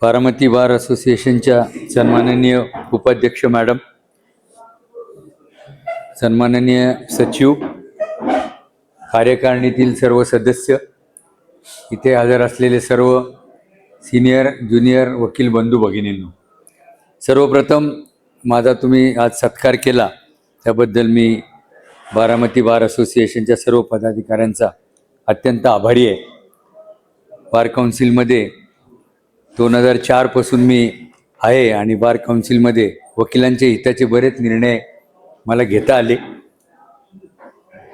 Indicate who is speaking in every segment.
Speaker 1: बारामती बार असोसिएशनच्या सन्माननीय उपाध्यक्ष मॅडम, सन्माननीय सचिव, कार्यकारिणीतील सर्व सदस्य, इथे हजर असलेले सर्व सिनियर ज्युनियर वकील बंधू भगिनींनो, सर्वप्रथम माझा तुम्ही आज सत्कार केला त्याबद्दल मी बारामती बार असोसिएशनच्या सर्व पदाधिकाऱ्यांचा अत्यंत आभारी आहे. बार काउन्सिलमध्ये 2004 पासून मी आहे आणि बार काउन्सिलमध्ये वकिलांच्या हिताचे बरेच निर्णय मला घेता आले.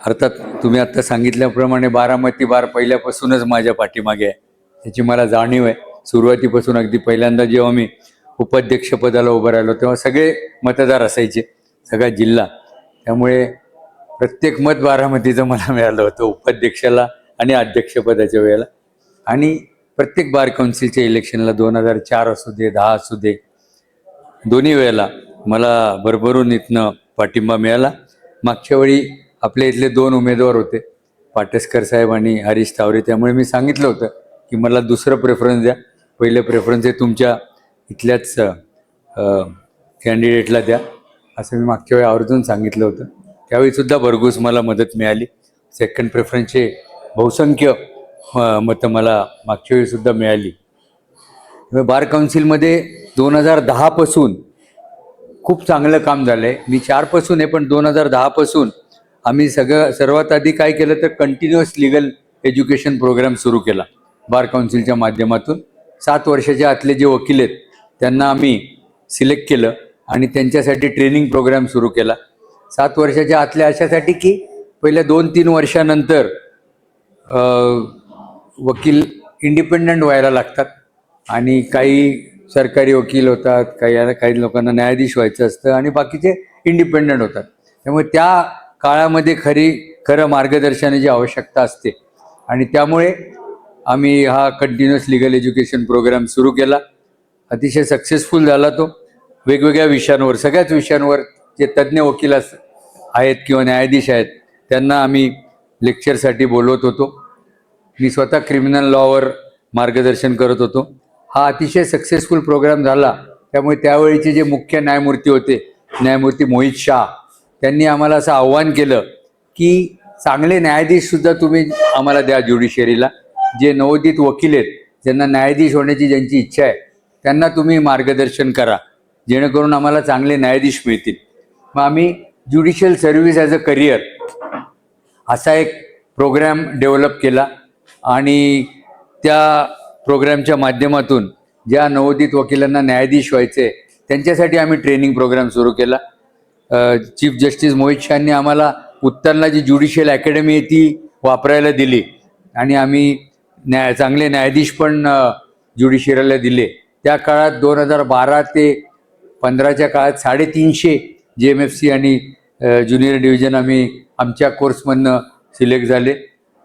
Speaker 1: अर्थात तुम्ही आत्ता सांगितल्याप्रमाणे बारामती बार पहिल्यापासूनच माझ्या पाठीमागे आहे, त्याची मला जाणीव आहे. सुरुवातीपासून अगदी पहिल्यांदा जेव्हा मी उपाध्यक्षपदाला उभं राहिलो तेव्हा सगळे मतदार असायचे, सगळा जिल्हा. त्यामुळे प्रत्येक मत बारामतीचं मला मिळालं होतं उपाध्यक्षाला आणि अध्यक्षपदाच्या वेळेला. आणि प्रत्येक बार काउन्सिलच्या इलेक्शनला 2004 असू दे 10 असू दे, दोन्ही वेळेला मला भरभरून इथनं पाठिंबा मिळाला. मागच्या वेळी आपल्या इथले 2 उमेदवार होते, पाटसकर साहेब आणि हरीश तावरे. त्यामुळे मी सांगितलं होतं की मला दुसरं प्रेफरन्स द्या, पहिलं प्रेफरन्स हे तुमच्या इथल्याच कॅन्डिडेटला द्या, असं मी मागच्या वेळी आवर्जून सांगितलं होतं. त्यावेळीसुद्धा भरघोस मला मदत मिळाली. सेकंड प्रेफरन्सचे बहुसंख्य मतं मला मागच्या वेळीसुद्धा मिळाली. बार काउन्सिलमध्ये 2010 पासून खूप चांगलं काम झालं आहे. मी 4 पासून आहे, पण 2010 पासून आम्ही सर्वात आधी काय केलं तर कंटिन्युअस लिगल एज्युकेशन प्रोग्राम सुरू केला बार काउन्सिलच्या माध्यमातून. 7 वर्षाच्या आतले जे वकील आहेत त्यांना आम्ही सिलेक्ट केलं आणि त्यांच्यासाठी ट्रेनिंग प्रोग्राम सुरू केला. 7 वर्षाच्या आतल्या अशासाठी की पहिल्या 2-3 वर्षानंतर वकील इंडिपेंडंट व्हायला लागतात आणि काही सरकारी वकील होतात, काही लोकांना न्यायाधीश व्हायचं असतं आणि बाकीचे इंडिपेंडंट होतात. त्यामुळे त्या काळामध्ये खरं मार्गदर्शनाची आवश्यकता असते आणि त्यामुळे आम्ही हा कंटिन्युअस लिगल एज्युकेशन प्रोग्राम सुरू केला. अतिशय सक्सेसफुल झाला तो. वेगवेगळ्या विषयांवर, सगळ्याच विषयांवर जे तज्ज्ञ वकील आहेत किंवा न्यायाधीश आहेत त्यांना आम्ही लेक्चरसाठी बोलवत होतो. मी स्वतः क्रिमिनल लॉवर मार्गदर्शन करत होतो. हा अतिशय सक्सेसफुल प्रोग्राम झाला. त्यामुळे त्यावेळीचे जे मुख्य न्यायमूर्ती होते, न्यायमूर्ती मोहित शाह, त्यांनी आम्हाला असं आव्हान केलं की चांगले न्यायाधीशसुद्धा तुम्ही आम्हाला द्या ज्युडिशरीला. जे नवोदित वकील आहेत, ज्यांना न्यायाधीश होण्याची ज्यांची इच्छा आहे, त्यांना तुम्ही मार्गदर्शन करा, जेणेकरून आम्हाला चांगले न्यायाधीश मिळतील. मग आम्ही judicial service as a career असा एक प्रोग्राम डेव्हलप केला आणि त्या प्रोग्रामच्या माध्यमातून ज्या नवोदित वकिलांना न्यायाधीश व्हायचे त्यांच्यासाठी आम्ही ट्रेनिंग प्रोग्राम सुरू केला. चीफ जस्टिस मोहित शहांनी आम्हाला उत्तरला जी ज्युडिशियल अकॅडमी आहे ती वापरायला दिली आणि आम्ही चांगले न्यायाधीश पण ज्युडिशियरीला दिले. त्या काळात 2012 ते 15च्या काळात 350 JMFC आणि ज्युनियर डिव्हिजन आम्ही आमच्या कोर्समधनं सिलेक्ट झाले.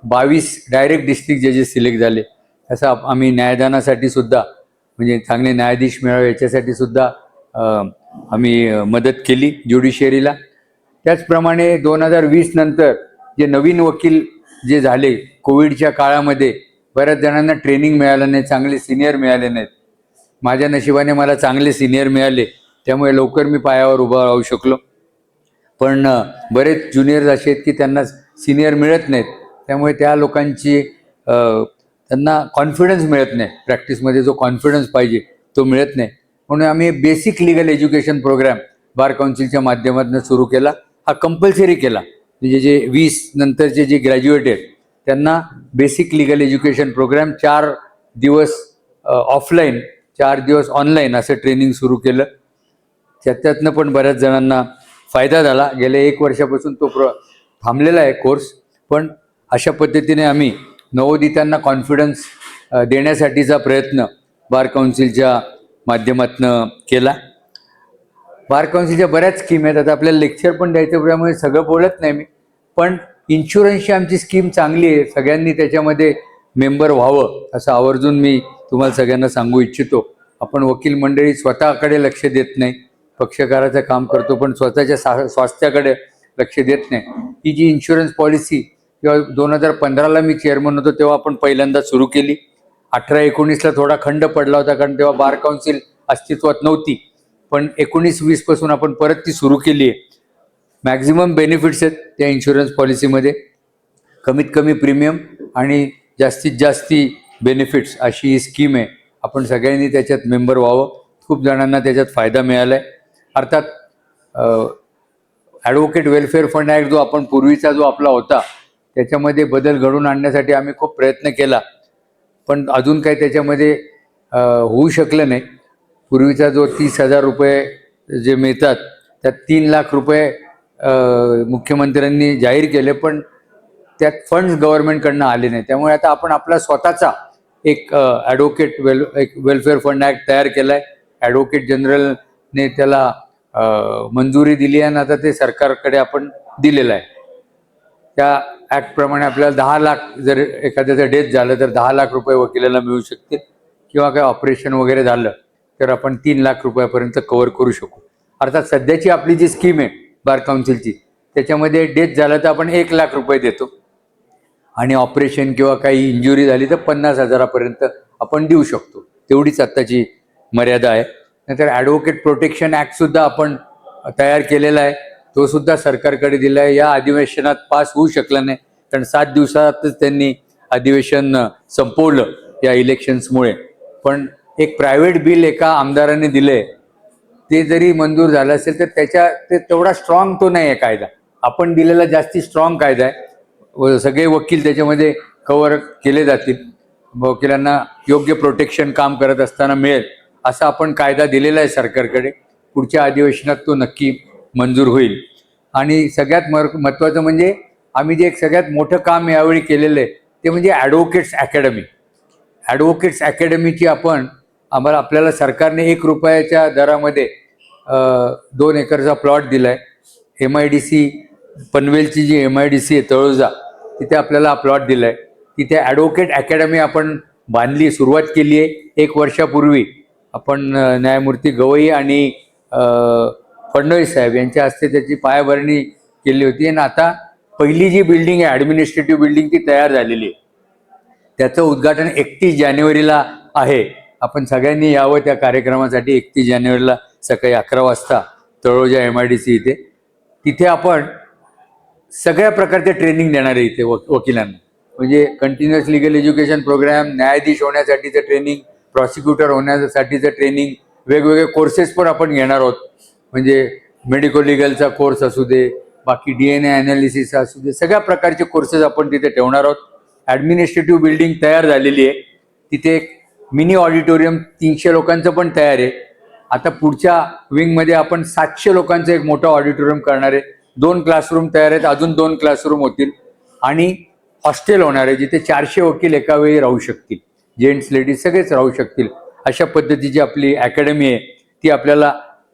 Speaker 1: 22 डायरेक्ट डिस्ट्रिक्ट जजेस सिलेक्ट झाले. असं आम्ही न्यायदानासाठी सुद्धा, म्हणजे चांगले न्यायाधीश मिळावे याच्यासाठी सुद्धा आम्ही मदत केली ज्युडिशियरीला. त्याचप्रमाणे 2020 नंतर जे नवीन वकील जे झाले, कोविडच्या काळामध्ये बऱ्याच जणांना ट्रेनिंग मिळालं नाही, चांगले सिनियर मिळाले नाहीत. माझ्या नशिबाने मला चांगले सिनियर मिळाले, त्यामुळे लवकर मी पायावर उभं राहू शकलो. पण बरेच ज्युनियर्स असे आहेत की त्यांना सिनियर मिळत नाहीत. त्यामुळे त्या लोकांची त्यांना कॉन्फिडन्स मिळत नाही, प्रॅक्टिसमध्ये जो कॉन्फिडन्स पाहिजे तो मिळत नाही. म्हणून आम्ही बेसिक लिगल एज्युकेशन प्रोग्राम बार काउन्सिलच्या माध्यमातून सुरू केला. हा कंपल्सरी केला, म्हणजे जे 20 नंतरचे जे ग्रॅज्युएट आहेत त्यांना बेसिक लिगल एज्युकेशन प्रोग्राम 4 दिवस ऑफलाईन, 4 दिवस ऑनलाईन असं ट्रेनिंग सुरू केलं. त्यातनं पण बऱ्याच जणांना फायदा झाला. गेल्या 1 वर्षापासून तो थांबलेला आहे कोर्स. पण अशा पद्धतीने आम्ही नवोदितांना कॉन्फिडन्स देण्यासाठीचा प्रयत्न बार काउन्सिलच्या माध्यमातून केला. बार काउन्सिलच्या बऱ्याच स्कीम आहेत. आता आपल्याला लेक्चर पण द्यायचं, त्यामुळे सगळं बोलत नाही मी, पण इन्शुरन्सची आमची स्कीम चांगली आहे. सगळ्यांनी त्याच्यामध्ये मेंबर व्हावं असं आवर्जून मी तुम्हाला सगळ्यांना सांगू इच्छितो. आपण वकील मंडळी स्वतःकडे लक्ष देत नाही, पक्षकाराचं काम करतो पण स्वतःच्या स्वास्थ्याकडे लक्ष देत नाही. ही जी इन्शुरन्स पॉलिसी किंवा 2015ला मी चेअरमन होतो तेव्हा आपण पहिल्यांदा सुरू केली 18-19ला थोडा खंड पडला होता, कारण तेव्हा बार काउन्सिल अस्तित्वात नव्हती. पण 19-20 पासून आपण परत ती सुरू केली आहे. मॅक्झिमम बेनिफिट्स आहेत त्या इन्शुरन्स पॉलिसीमध्ये, कमीत कमी प्रीमियम आणि जास्तीत जास्ती बेनिफिट्स अशी ही स्कीम आहे. आपण सगळ्यांनी त्याच्यात मेंबर व्हावं. खूप जणांना त्याच्यात फायदा मिळाला आहे. अर्थात ॲडव्होकेट वेलफेअर फंड ॲक्ट जो आपण पूर्वीचा जो आपला होता त्याच्यामध्ये बदल घडवून आणण्यासाठी आम्ही खूप प्रयत्न केला, पण अजून काही त्याच्यामध्ये होऊ शकलं नाही. पूर्वीचा जो 30,000 रुपये जे मिळतात त्यात 3 लाख रुपये मुख्यमंत्र्यांनी जाहीर केले, पण त्यात फंड्स गव्हर्नमेंटकडनं आले नाही. त्यामुळे आता आपण आपला स्वतःचा एक वेलफेअर फंड ॲक्ट तयार केला आहे. ॲडव्होकेट जनरलने त्याला मंजुरी दिली आणि आता ते सरकारकडे आपण दिलेलं आहे. त्या ॲक्टप्रमाणे आपल्याला 10 लाख, जर एखाद्याचं डेथ झालं तर 10 लाख रुपये वकिलाला मिळू शकतील, किंवा काय ऑपरेशन वगैरे झालं तर आपण 3 लाख रुपयापर्यंत कव्हर करू शकू. अर्थात सध्याची आपली जी स्कीम आहे बार काउन्सिलची, त्याच्यामध्ये डेथ झालं तर आपण 1 लाख रुपये देतो, आणि ऑपरेशन किंवा काही इंजुरी झाली तर 50,000पर्यंत आपण देऊ शकतो. तेवढीच आत्ताची मर्यादा आहे. नंतर ॲडव्होकेट प्रोटेक्शन ॲक्टसुद्धा आपण तयार केलेला आहे, तो सुद्धा सरकारकडे दिला आहे. या अधिवेशनात पास होऊ शकला नाही, कारण 7 दिवसातच त्यांनी अधिवेशन संपवलं या इलेक्शन्समुळे. पण एक प्रायव्हेट बिल एका आमदाराने दिले, ते जरी मंजूर झालं असेल तर ते तेवढा स्ट्रॉंग तो नाही आहे कायदा. आपण दिलेला जास्ती स्ट्रॉंग कायदा आहे. सगळे वकील त्याच्यामध्ये कव्हर केले जातील, वकिलांना योग्य प्रोटेक्शन काम करत असताना मिळेल असा आपण कायदा दिलेला आहे सरकारकडे. पुढच्या अधिवेशनात तो नक्की मंजूर होईल. आणि सगळ्यात महत्त्वाचं म्हणजे आम्ही जे एक सगळ्यात मोठं काम यावेळी केलेलं आहे ते म्हणजे ॲडव्होकेट्स अकॅडमी. ॲडव्होकेट्स अकॅडमीची आपल्याला सरकारने 1 रुपयाच्या दरामध्ये 2 एकरचा प्लॉट दिला आहे. MIDC पनवेलची जी MIDC आहे तळोजा, तिथे आपल्याला प्लॉट दिला आहे. तिथे ॲडव्होकेट अकॅडमी आपण बांधली, सुरुवात केली आहे 1 वर्षापूर्वी. आपण न्यायमूर्ती गवई आणि फडणवीस साहेब यांच्या हस्ते त्याची पायाभरणी केली होती. आणि आता पहिली जी बिल्डिंग आहे ॲडमिनिस्ट्रेटिव्ह बिल्डिंग ती तयार झालेली आहे. त्याचं उद्घाटन 31 जानेवारीला आहे. आपण सगळ्यांनी यावं त्या कार्यक्रमासाठी. 31 जानेवारीला सकाळी 11 वाजता तळोजा MIDC इथे. तिथे आपण सगळ्या प्रकारचे ट्रेनिंग देणार आहे इथे वकिलांना. म्हणजे कंटिन्युअस लिगल एज्युकेशन प्रोग्राम, न्यायाधीश होण्यासाठीचं ट्रेनिंग, प्रॉसिक्युटर होण्यासाठीचं ट्रेनिंग, वेगवेगळे कोर्सेस पण आपण घेणार आहोत. म्हणजे मेडिको लिगलचा कोर्स असू दे, बाकी DNA ॲनालिसिस असू दे, सगळ्या प्रकारचे कोर्सेस आपण तिथे ठेवणार आहोत. ॲडमिनिस्ट्रेटिव्ह बिल्डिंग तयार झालेली आहे. तिथे एक मिनी ऑडिटोरियम 300 लोकांचं पण तयार आहे. आता पुढच्या विंगमध्ये आपण 700 लोकांचं एक मोठं ऑडिटोरियम करणार आहे. 2 क्लासरूम तयार आहेत, अजून 2 क्लासरूम होतील. आणि हॉस्टेल होणार आहे जिथे 400 वकील एका वेळी राहू शकतील. जेंट्स लेडीज सगळेच राहू शकतील. अशा पद्धतीची आपली अकॅडमी आहे, ती आपल्याला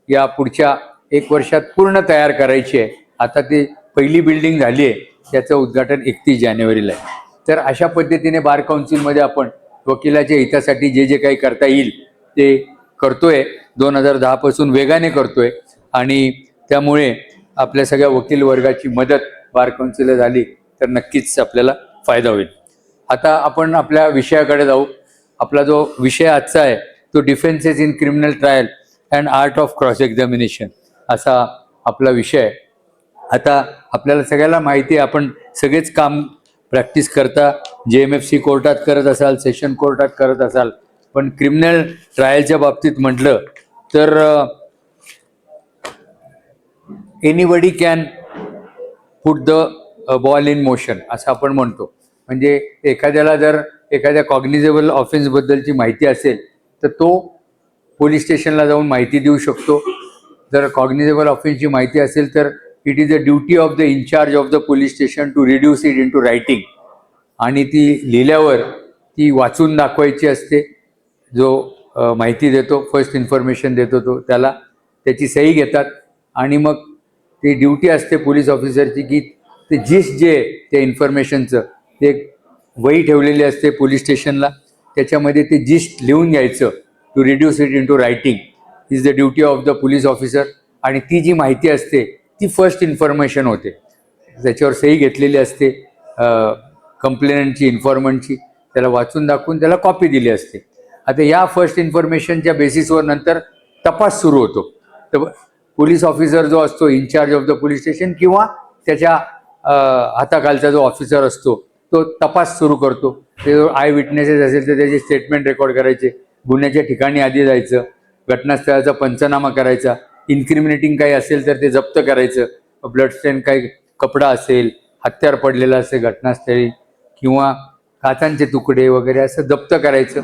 Speaker 1: या पुढच्या 1 वर्षात पूर्ण तयार करायची आहे. आता ती पहिली बिल्डिंग झाली आहे, त्याचं उद्घाटन 31 जानेवारीला आहे. तर अशा पद्धतीने बार काउन्सिलमध्ये आपण वकिलाच्या हितासाठी जे जे काही करता येईल ते करतोय. 2010 पासून वेगाने करतोय, आणि त्यामुळे आपल्या सगळ्या वकील वर्गाची मदत बार काउन्सिलला झाली तर नक्कीच आपल्याला फायदा होईल. आता आपण आपल्या विषयाकडे जाऊ. आपला जो विषय आजचा आहे तो defences in criminal trial and art of cross examination असा आपला विषय आहे. आता आपल्याला सगळ्याला माहिती आहे, आपण सगळेच काम प्रॅक्टिस करता JMFC कोर्टात करत असाल, सेशन कोर्टात करत असाल, पण क्रिमिनल ट्रायलच्या बाबतीत म्हटलं तर anybody can put the ball in motion असं आपण म्हणतो. म्हणजे एखाद्याला जर एखाद्या कॉग्निजेबल ऑफेन्सबद्दलची माहिती असेल तर तो पोलीस स्टेशनला जाऊन माहिती देऊ शकतो. जर कॉग्निजेबल ऑफेन्सची माहिती असेल तर it is the duty of the incharge of the police station to reduce it in to writing, आणि ती लिहिल्यावर ती वाचून दाखवायची असते. जो माहिती देतो, फर्स्ट इन्फॉर्मेशन देतो तो, त्याला त्याची सही घेतात. आणि मग ती ड्युटी असते पोलीस ऑफिसरची की ते जिस्ट जे त्या इन्फॉर्मेशनचं ते वही ठेवलेली असते पोलीस स्टेशनला, त्याच्यामध्ये ते जिस्ट लिहून घ्यायचं. To reduce it in to writing is the duty of the police officer. आणि ती जी माहिती असते ती फर्स्ट इन्फॉर्मेशन होते, त्याच्यावर सही घेतलेली असते कंप्लेनंटची, इन्फॉर्मंटची. त्याला वाचून दाखवून त्याला कॉपी दिली असते. आता या फर्स्ट इन्फॉर्मेशनच्या बेसिसवर नंतर तपास सुरू होतो. तर पोलीस ऑफिसर जो असतो incharge of the police station किंवा त्याच्या हाताखालचा जो ऑफिसर असतो तो तपास सुरू करतो. ते आय विटनेसेस असेल तर त्याचे स्टेटमेंट रेकॉर्ड करायचे, गुन्ह्याच्या ठिकाणी आधी जायचं, घटनास्थळाचा पंचनामा करायचा, इन्क्रिमिनेटिंग काही असेल तर ते जप्त करायचं, ब्लड स्टेन काही कपडा असेल, हत्यार पडलेला असेल घटनास्थळी किंवा काचांचे तुकडे वगैरे असं जप्त करायचं.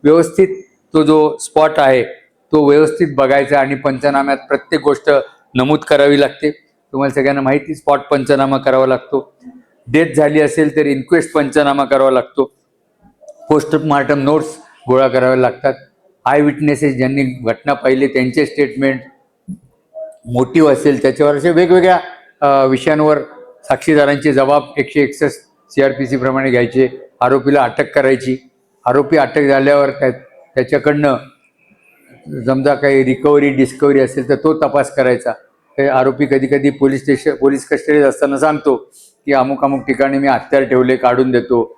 Speaker 1: व्यवस्थित तो जो स्पॉट आहे तो व्यवस्थित बघायचा आणि पंचनाम्यात प्रत्येक गोष्ट नमूद करावी लागते. तुम्हाला सगळ्यांना माहिती स्पॉट पंचनामा करावा लागतो. डेथ झाली असेल तर इन्क्वेस्ट पंचनामा करावा लागतो. पोस्टमार्टम नोट्स गोळा कराव्या लागतात. आय विटनेसेस ज्यांनी घटना पाहिली त्यांचे स्टेटमेंट, मोटिव्ह असेल त्याच्यावर असे वेगवेगळ्या विषयांवर साक्षीदारांचे जबाब 161 CRPC प्रमाणे घ्यायचे. आरोपीला अटक करायची. आरोपी अटक झाल्यावर त्याच्याकडनं समजा काही रिकव्हरी डिस्कव्हरी असेल तर तो तपास करायचा. हे आरोपी कधी कधी पोलीस कस्टडीत असताना सांगतो की अमुक अमुक ठिकाणी मी हत्यार ठेवले काढून देतो,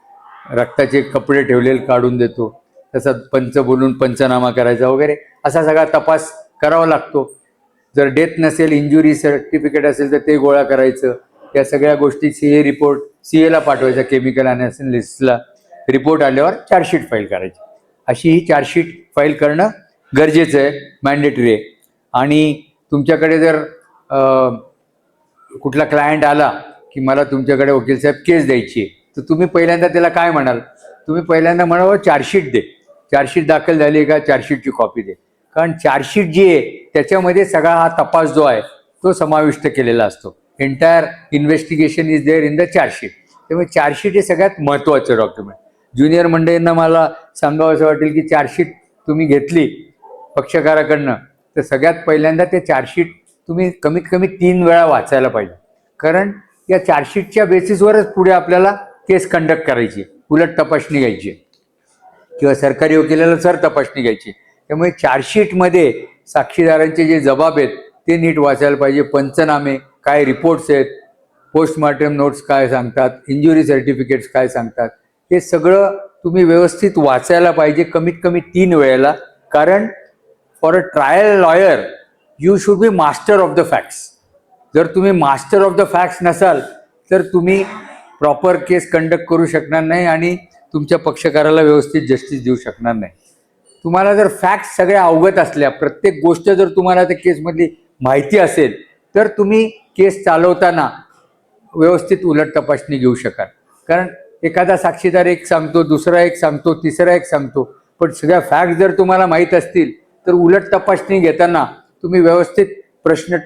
Speaker 1: रक्ताचे कपडे ठेवलेले काढून देतो. तसा पंच बोलून पंचनामा करायचा वगैरे असा सगळा तपास करावा लागतो. जर डेथ नसेल, इंजुरी सर्टिफिकेट असेल तर ते गोळा करायचं. या सगळ्या गोष्टी CA रिपोर्ट CAला पाठवायचा, केमिकल अनालिसिसला. रिपोर्ट आल्यावर चार्जशीट फाईल करायची. अशी ही चार्जशीट फाईल करणं गरजेचं आहे, मॅन्डेटरी आहे. आणि तुमच्याकडे जर कुठला क्लायंट आला की मला तुमच्याकडे वकील साहेब केस द्यायची आहे, तर तुम्ही पहिल्यांदा त्याला काय म्हणाल? तुम्ही पहिल्यांदा म्हणावं चार्जशीट दे. चार्जशीट दाखल झाली का चार्जशीटची कॉपी दे. कारण चार्जशीट जी आहे त्याच्यामध्ये सगळा हा तपास जो आहे तो समाविष्ट केलेला असतो. Entire investigation is there in the chargesheet. त्यामुळे चार्जशीट हे सगळ्यात महत्त्वाचं डॉक्युमेंट. ज्युनियर मंडळींना मला सांगावं असं वाटेल की चार्जशीट तुम्ही घेतली पक्षकाराकडनं तर सगळ्यात पहिल्यांदा ते चार्जशीट तुम्ही कमीत कमी 3 वेळा वाचायला पाहिजे. कारण या चार्जशीटच्या बेसिसवरच पुढे आपल्याला केस कंडक्ट करायची, उलट तपासणी घ्यायची किंवा सरकारी वकिलाला सर तपासणी घ्यायची. त्यामुळे चार्जशीटमध्ये साक्षीदारांचे जे जबाब आहेत ते नीट वाचायला पाहिजे. पंचनामे काय, रिपोर्ट्स आहेत, पोस्टमार्टम नोट्स काय सांगतात, इंजुरी सर्टिफिकेट्स काय सांगतात, हे सगळं तुम्ही व्यवस्थित वाचायला पाहिजे कमीत कमी 3 वेळेला. कारण for a trial lawyer you should be master of the facts. जर तुम्ही मास्टर ऑफ द फॅक्ट्स नसाल तर तुम्ही प्रॉपर केस कंडक्ट करू शकणार नाही आणि तुमच्या पक्षकाराला व्यवस्थित जस्टिस देऊ शकणार नाही. तुम्हाला जर फॅक्ट्स सगळ्या अवगत असल्या, प्रत्येक गोष्ट जर तुम्हाला त्या केसमधली माहिती असेल तर तुम्ही केस चालवताना व्यवस्थित उलट तपासणी घेऊ शकाल. कारण एखादा साक्षीदार एक सांगतो, दुसरा एक सांगतो, तिसरा एक सांगतो, पण सगळ्या फॅक्ट जर तुम्हाला माहीत असतील तर उलट तपासणी घेताना तुम्ही व्यवस्थित प्रश्न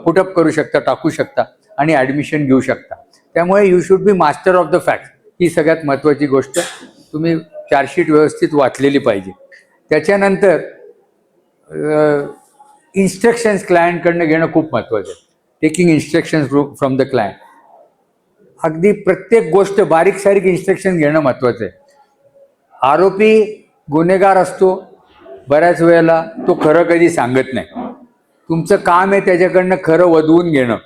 Speaker 1: पुटअप करू शकता, टाकू शकता आणि ॲडमिशन घेऊ शकता. त्यामुळे you should be master of the facts. ही सगळ्यात महत्त्वाची गोष्ट. तुम्ही चार्जशीट व्यवस्थित वाचलेली पाहिजे. त्याच्यानंतर इन्स्ट्रक्शन्स क्लायंटकडनं घेणं खूप महत्त्वाचं आहे. Taking instructions from the client. अगदी प्रत्येक गोष्ट बारीक सारीक इन्स्ट्रक्शन घेणं महत्त्वाचं आहे. आरोपी गुन्हेगार असतो, बऱ्याच वेळेला तो खरं कधी सांगत नाही. तुमचं काम आहे त्याच्याकडनं खरं वदवून घेणं.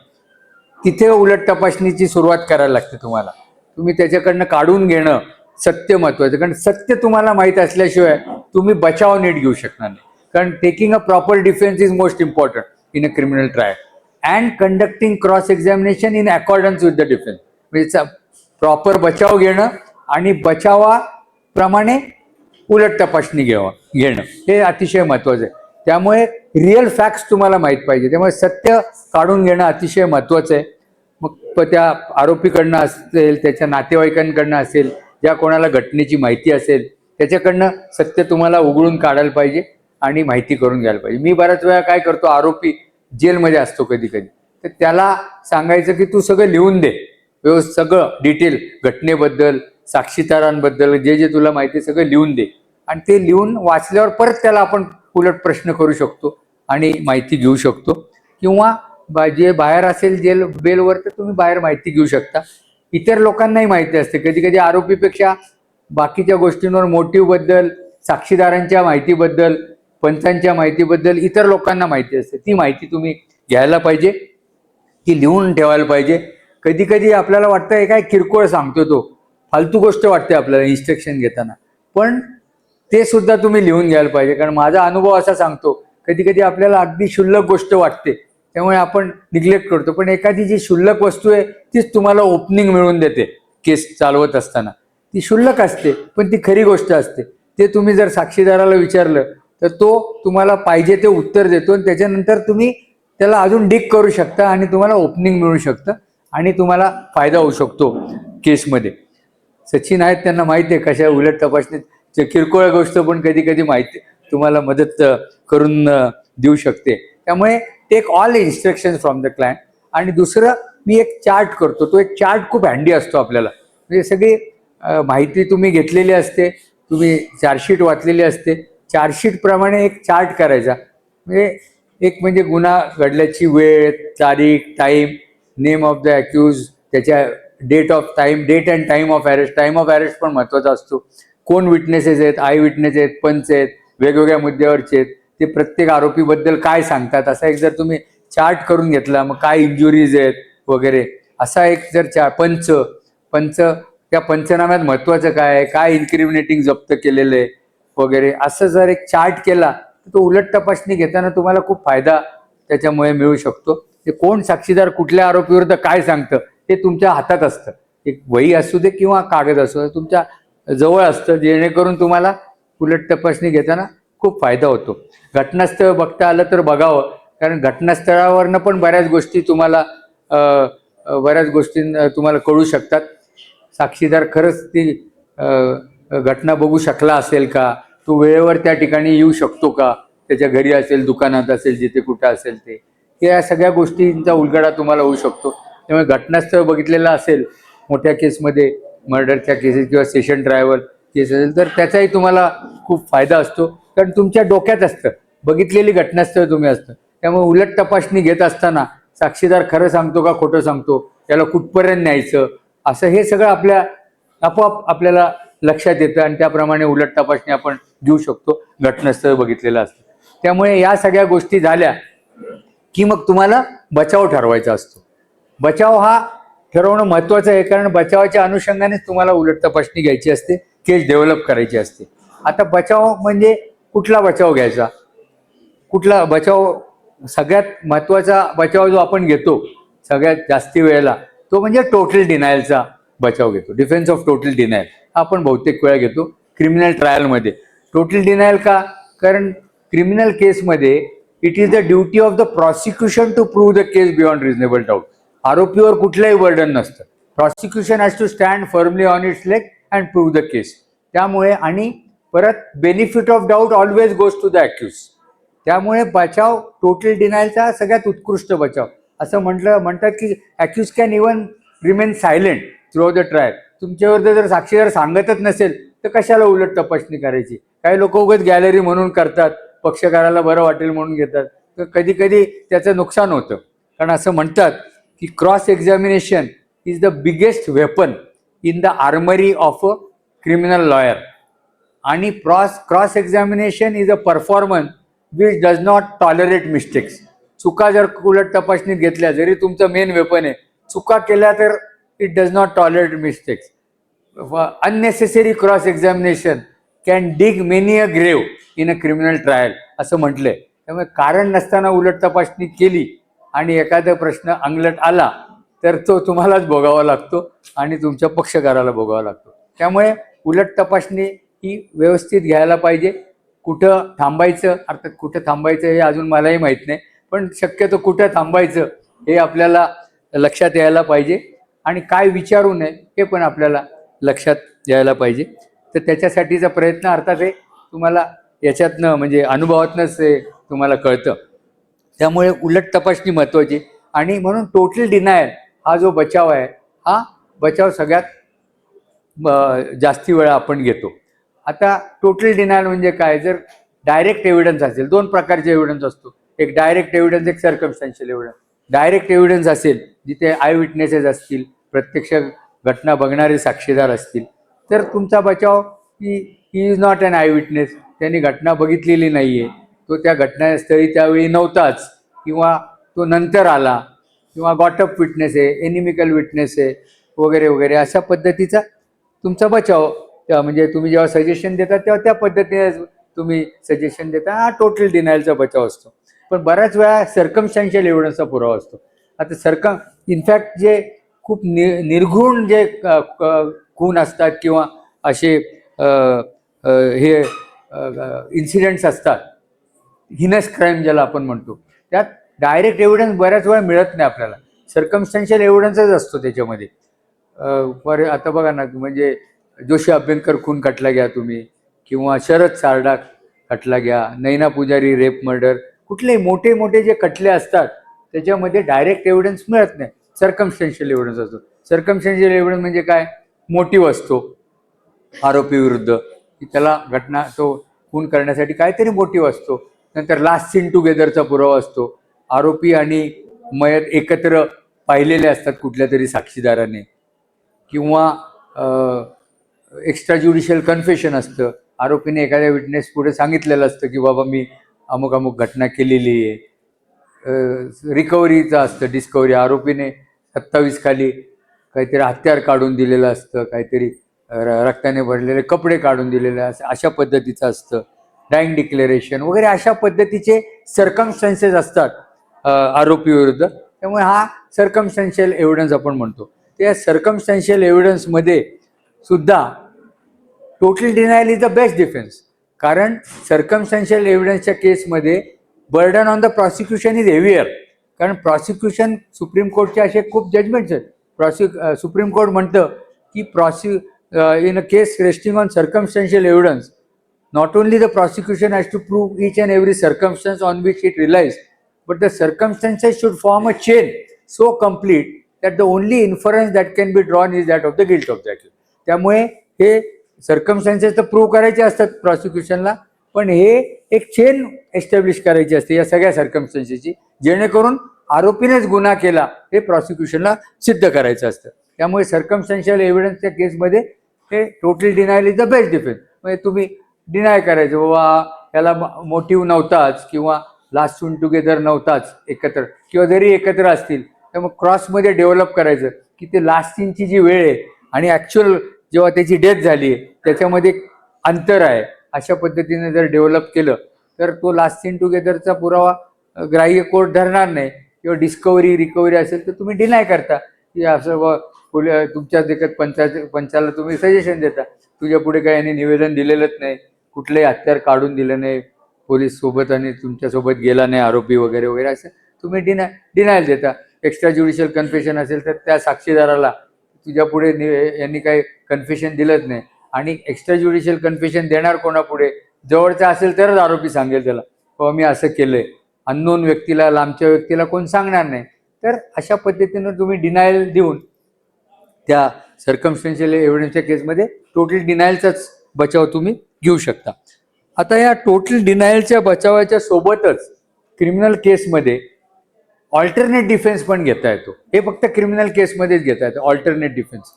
Speaker 1: तिथे उलट तपासणीची सुरुवात करायला लागते तुम्हाला. तुम्ही त्याच्याकडनं काढून घेणं सत्य महत्त्वाचं. कारण सत्य तुम्हाला माहीत असल्याशिवाय तुम्ही बचाव नीट घेऊ शकणार नाही. कारण taking a proper defence is most important in a criminal trial and conducting cross examination in accordance with the defence. म्हणजे प्रॉपर बचाव घेणं आणि बचावाप्रमाणे उलट तपासणी घेणं हे अतिशय महत्त्वाचं आहे. त्यामुळे रिअल फॅक्ट्स तुम्हाला माहीत पाहिजे. त्यामुळे सत्य काढून घेणं अतिशय महत्त्वाचं आहे. मग त्या आरोपीकडनं असेल, त्याच्या नातेवाईकांकडनं असेल, ज्या कोणाला घटनेची माहिती असेल त्याच्याकडनं सत्य तुम्हाला उघडून काढायला पाहिजे आणि माहिती करून घ्यायला पाहिजे. मी बऱ्याच वेळा काय करतो, आरोपी जेलमध्ये असतो कधी कधी, तर त्याला सांगायचं की तू सगळं लिहून दे, व्यवस्थित सगळं डिटेल घटनेबद्दल, साक्षीदारांबद्दल जे जे तुला माहिती आहे सगळं लिहून दे. आणि ते लिहून वाचल्यावर परत त्याला आपण उलट प्रश्न करू शकतो आणि माहिती घेऊ शकतो. किंवा जे बाहेर असेल जेल बेलवर तर तुम्ही बाहेर माहिती घेऊ शकता. इतर लोकांनाही माहिती असते. कधी कधी आरोपीपेक्षा बाकीच्या गोष्टींवर, मोटिव्हबद्दल, साक्षीदारांच्या माहितीबद्दल, पंचांच्या माहितीबद्दल इतर लोकांना माहिती असते. ती माहिती तुम्ही घ्यायला पाहिजे, ती लिहून ठेवायला पाहिजे. कधी कधी आपल्याला वाटतं हे काय किरकोळ सांगतो तो, फालतू गोष्ट वाटते आपल्याला इन्स्ट्रक्शन घेताना, पण ते सुद्धा तुम्ही लिहून घ्यायला पाहिजे. कारण माझा अनुभव असा सांगतो, कधी कधी आपल्याला अगदी क्षुल्लक गोष्ट वाटते त्यामुळे आपण निग्लेक्ट करतो, पण एखादी जी क्षुल्लक वस्तू आहे तीच तुम्हाला ओपनिंग मिळवून देते. केस चालवत असताना ती क्षुल्लक असते पण ती खरी गोष्ट असते. ते तुम्ही जर साक्षीदाराला विचारलं तर तो तुम्हाला पाहिजे ते उत्तर देतो आणि त्याच्यानंतर तुम्ही त्याला अजून डीक करू शकता आणि तुम्हाला ओपनिंग मिळू शकतं आणि तुम्हाला फायदा होऊ शकतो केसमध्ये. सचिन आहेत, त्यांना माहिती आहे कशा उलट तपासणीत किरकोळ गोष्ट पण कधी कधी माहिती तुम्हाला मदत करून देऊ शकते. त्यामुळे take all instruction from the client. आणि दुसरं मी एक चार्ट करतो, तो एक चार्ट खूप हँडी असतो आपल्याला. म्हणजे सगळी माहिती तुम्ही घेतलेली असते, तुम्ही चार्जशीट वाचलेली असते, चार्जशीट प्रमाणे एक चार्ट करायचा. म्हणजे एक म्हणजे गुन्हा घडल्याची वेळ, तारीख, time, name of the accused, त्याच्या date and time of arrest. Time of arrest पण महत्त्वाचा असतो. कोण विटनेसेस आहेत, आय विटनेस आहेत, पंच आहेत, वेगवेगळ्या मुद्द्यावरचे आहेत, ते प्रत्येक आरोपीबद्दल काय सांगतात असा एक जर तुम्ही चार्ट करून घेतला, मग काय इंजुरीज आहेत वगैरे असा एक जर पंच त्या पंचनाम्यात महत्त्वाचं काय आहे, काय इन्क्रिमिनेटिंग जप्त केलेलं आहे वगैरे असं जर एक चार्ट केला तर तो उलट तपासणी घेताना तुम्हाला खूप फायदा त्याच्यामुळे मिळू शकतो. ते कोण साक्षीदार कुठल्या आरोपीविरुद्ध काय सांगतं ते तुमच्या हातात असतं. एक वही असू दे किंवा कागद असू दे तुमच्या जवळ असतं, जेणेकरून तुम्हाला उलट तपासणी घेताना खूप फायदा होतो. घटनास्थळ बघता आलं तर बघावं, कारण घटनास्थळावरनं पण बऱ्याच गोष्टी तुम्हाला कळू शकतात. साक्षीदार खरंच ती घटना बघू शकला असेल का, तो वेळेवर त्या ठिकाणी येऊ शकतो का, त्याच्या घरी असेल, दुकानात असेल, जिथे कुठं असेल ते या सगळ्या गोष्टींचा उलगडा तुम्हाला होऊ शकतो. त्यामुळे घटनास्थळ बघितलेलं असेल मोठ्या केसमध्ये, मर्डरच्या केसेस किंवा सेशन ट्रायव्हल केस असेल तर त्याचाही तुम्हाला खूप फायदा असतो, कारण तुमच्या डोक्यात असतं, बघितलेली घटनास्थळ तुम्ही असतं. त्यामुळे उलट तपासणी घेत असताना साक्षीदार खरं सांगतो का खोटं सांगतो, त्याला कुठपर्यंत न्यायचं, असं हे सगळं आपोआप आपल्याला लक्षात येतं आणि त्याप्रमाणे उलट तपासणी आपण घेऊ शकतो. घटनास्थळ बघितलेलं असतं. त्यामुळे या सगळ्या गोष्टी झाल्या की मग तुम्हाला बचाव ठरवायचा असतो. बचाव हा ठरवणं महत्त्वाचं आहे, कारण बचावाच्या अनुषंगानेच तुम्हाला उलट तपासणी घ्यायची असते, केस डेव्हलप करायची असते. आता बचाव म्हणजे कुठला बचाव घ्यायचा, कुठला बचाव, सगळ्यात महत्त्वाचा बचाव जो आपण घेतो सगळ्यात जास्ती वेळेला तो म्हणजे टोटल डिनायलचा बचाव घेतो. डिफेन्स ऑफ टोटल डिनायल आपण बहुतेक वेळा घेतो क्रिमिनल ट्रायलमध्ये. टोटल डिनायल का, कारण क्रिमिनल केसमध्ये it is the duty of the prosecution to prove the case beyond reasonable doubt. आरोपीवर कुठलंही बर्डन नसतं. Prosecution has to stand firmly on its leg and prove the case. त्यामुळे आणि परत benefit of doubt always goes to the accused. त्यामुळे बचाव total डिनायलचा सगळ्यात उत्कृष्ट बचाव. असं म्हणतात की accused can even remain silent through the trial. तुमच्यावर जर साक्षीदार सांगतच नसेल तर कशाला उलट तपासणी करायची. काही लोक उगाच गॅलरी म्हणून करतात, पक्षकाराला बरं वाटेल म्हणून घेतात, तर कधी कधी त्याचं नुकसान होतं. कारण असं म्हणतात की cross examination is the biggest weapon in the armoury of a criminal lawyer. आणि cross examination is a performance which does not tolerate mistakes. चुका जर उलट तपासणीत घेतल्या, जरी तुमचं मेन वेपन आहे, चुका केल्या तर it does not tolerate mistakes. Unnecessary cross examination can dig many a grave in a criminal trial असं म्हटलंय. त्यामुळे कारण नसताना उलट तपासणी केली आणि एखादा प्रश्न अंगलट आला तर तो तुम्हालाच भोगावा लागतो आणि तुमच्या पक्षकाराला भोगावा लागतो. त्यामुळे उलट तपासणी ही व्यवस्थित घ्यायला पाहिजे. कुठं थांबायचं, अर्थात कुठं थांबायचं हे अजून मलाही माहीत नाही, पण शक्यतो कुठं थांबायचं हे आपल्याला लक्षात यायला पाहिजे आणि काय विचारू नये हे पण आपल्याला लक्षात यायला पाहिजे. तर त्याच्यासाठीचा प्रयत्न अर्थात हे तुम्हाला याच्यातनं म्हणजे अनुभवातनंच हे तुम्हाला कळतं. त्यामुळे उलट तपासणी महत्त्वाची. आणि म्हणून टोटल डिनायल हा जो बचाव आहे, हा बचाव सगळ्यात जास्ती वेळा आपण घेतो. आता टोटल डिनायल म्हणजे काय, जर डायरेक्ट एव्हिडन्स असेल, दोन प्रकारचे एव्हिडन्स असतो, एक डायरेक्ट एव्हिडन्स, एक सर्कमस्टन्शियल एव्हिडन्स. डायरेक्ट एव्हिडन्स असेल जिथे आय विटनेसेस असतील, प्रत्यक्ष घटना बघणारे साक्षीदार असतील, तर तुमचा बचाव he is not an eye witness, त्यांनी घटना बघितलेली नाही आहे, तो त्या घटनास्थळी त्यावेळी नव्हताच किंवा तो नंतर आला, किंवा गॉटअप विटनेस आहे, एनिमिकल विटनेस आहे वगैरे वगैरे, अशा पद्धतीचा तुमचा बचाव. म्हणजे तुम्ही जेव्हा सजेशन देता तेव्हा त्या पद्धतीने तुम्ही सजेशन देता, हा टोटल डिनायलचा बचाव असतो. पण बऱ्याच वेळा सर्कमस्टॅन्शियल एव्हिडन्सचा पुरावा असतो. आता इनफॅक्ट जे खूप निर्घृण जे खून असतात किंवा असे हे इन्सिडेंट्स असतात, हिनस क्राईम ज्याला आपण म्हणतो, त्यात डायरेक्ट एव्हिडन्स बऱ्याच वेळा मिळत नाही आपल्याला, सर्कमस्टॅन्शियल एव्हिडन्सच असतो त्याच्यामध्ये. आता बघा ना, म्हणजे जोशी अभ्यंकर खून खटला घ्या तुम्ही, किंवा शरद सारडा खटला घ्या, नैना पुजारी रेप मर्डर, कुठलेही मोठे मोठे जे खटले असतात त्याच्यामध्ये डायरेक्ट एव्हिडन्स मिळत नाही, सर्कमस्टॅन्शियल एव्हिडन्स असतो. सर्कमस्टॅन्शियल एव्हिडन्स म्हणजे काय? मोटिव्ह असतो आरोपी विरुद्ध, की त्याला घटना तो खून करण्यासाठी काहीतरी मोटिव्ह असतो. नंतर लास्ट सीन टुगेदरचा पुरावा असतो. आरोपी आणि मयत एकत्र पाहिलेले असतात कुठल्या तरी साक्षीदाराने, किंवा एक्स्ट्रा ज्युडिशियल कन्फेशन असतं. आरोपीने एखाद्या विटनेस पुढे सांगितलेलं असतं की बाबा मी अमुक अमुक घटना केलेली आहे. रिकव्हरीचं असतं, डिस्कव्हरी. आरोपीने 27 खाली काहीतरी हत्यार काढून दिलेलं असतं, काहीतरी रक्ताने भरलेले कपडे काढून दिलेले असं, अशा पद्धतीचं असतं. डाईंग डिक्लेरेशन वगैरे अशा पद्धतीचे सर्कमस्टन्सेस असतात आरोपी विरुद्ध. त्यामुळे हा सर्कमस्टन्शियल एव्हिडन्स आपण म्हणतो. त्या सर्कमस्टन्शियल एव्हिडन्समध्ये सुद्धा total denial is the best defence. कारण सर्कमस्टन्शियल एव्हिडन्सच्या केसमध्ये burden on the prosecution is heavier. कारण प्रॉसिक्युशन, सुप्रीम कोर्टचे असे खूप जजमेंट्स आहेत. सुप्रीम कोर्ट म्हणतं की in a case resting on circumstantial evidence, not only the prosecution has to prove each and every circumstance on which it relies, but the circumstances should form a chain so complete that the only inference that can be drawn is that of the guilt of the accused. त्यामुळे हे circumstances तर prove करायचे असतात प्रॉसिक्युशनला, पण हे एक chain establish करायची असते या सगळ्या सर्कमस्टन्सेसची, जेणेकरून आरोपीनेच गुन्हा केला हे प्रॉसिक्युशनला सिद्ध करायचं असतं. त्यामुळे सर्कमस्टन्शियल एव्हिडन्सच्या केसमध्ये हे total denial is the best defence. म्हणजे तुम्ही डिनाय करायचं, बाबा याला मोटिव्ह नव्हताच किंवा लास्ट सीन टुगेदर नव्हताच एकत्र, किंवा जरी एकत्र असतील तर मग क्रॉसमध्ये डेव्हलप करायचं की ते लास्ट सीनची जी वेळ आहे आणि ॲक्च्युअल जेव्हा त्याची डेथ झाली आहे त्याच्यामध्ये अंतर आहे. अशा पद्धतीने जर डेव्हलप केलं तर तो लास्ट सीन टुगेदरचा पुरावा ग्राह्य कोर्ट धरणार नाही. किंवा डिस्कव्हरी रिकव्हरी असेल तर तुम्ही डिनाय करता की असं तुमच्या देखत पंचाला तुम्ही सजेशन देता, तुझ्या पुढे काही यांनी निवेदन दिलेलंच नाही, कुठलंही हत्यार काढून दिलं नाही पोलीस सोबत आणि तुमच्यासोबत गेला नाही आरोपी वगैरे वगैरे, असं तुम्ही डिनायल देता. एक्स्ट्रा ज्युडिशियल कन्फेशन असेल तर त्या साक्षीदाराला तुझ्या पुढे यांनी काही कन्फेशन दिलंच नाही, आणि एक्स्ट्रा ज्युडिशियल कन्फेशन देणार कोणापुढे? जवळचा असेल तरच आरोपी सांगेल त्याला, बाबा मी असं केलंय. अननोन व्यक्तीला, लांबच्या व्यक्तीला कोण सांगणार नाही. तर अशा पद्धतीनं तुम्ही डिनायल देऊन त्या सर्कमस्टन्शियल एव्हिडन्सच्या केसमध्ये टोटल डिनायलचाच बचाव तुम्ही घेऊ शकता. आता या टोटल डिनायलच्या बचावाच्या सोबतच क्रिमिनल केसमध्ये ऑल्टरनेट डिफेन्स पण घेता येतो. हे फक्त क्रिमिनल केसमध्येच घेता येतं ऑल्टरनेट डिफेन्स.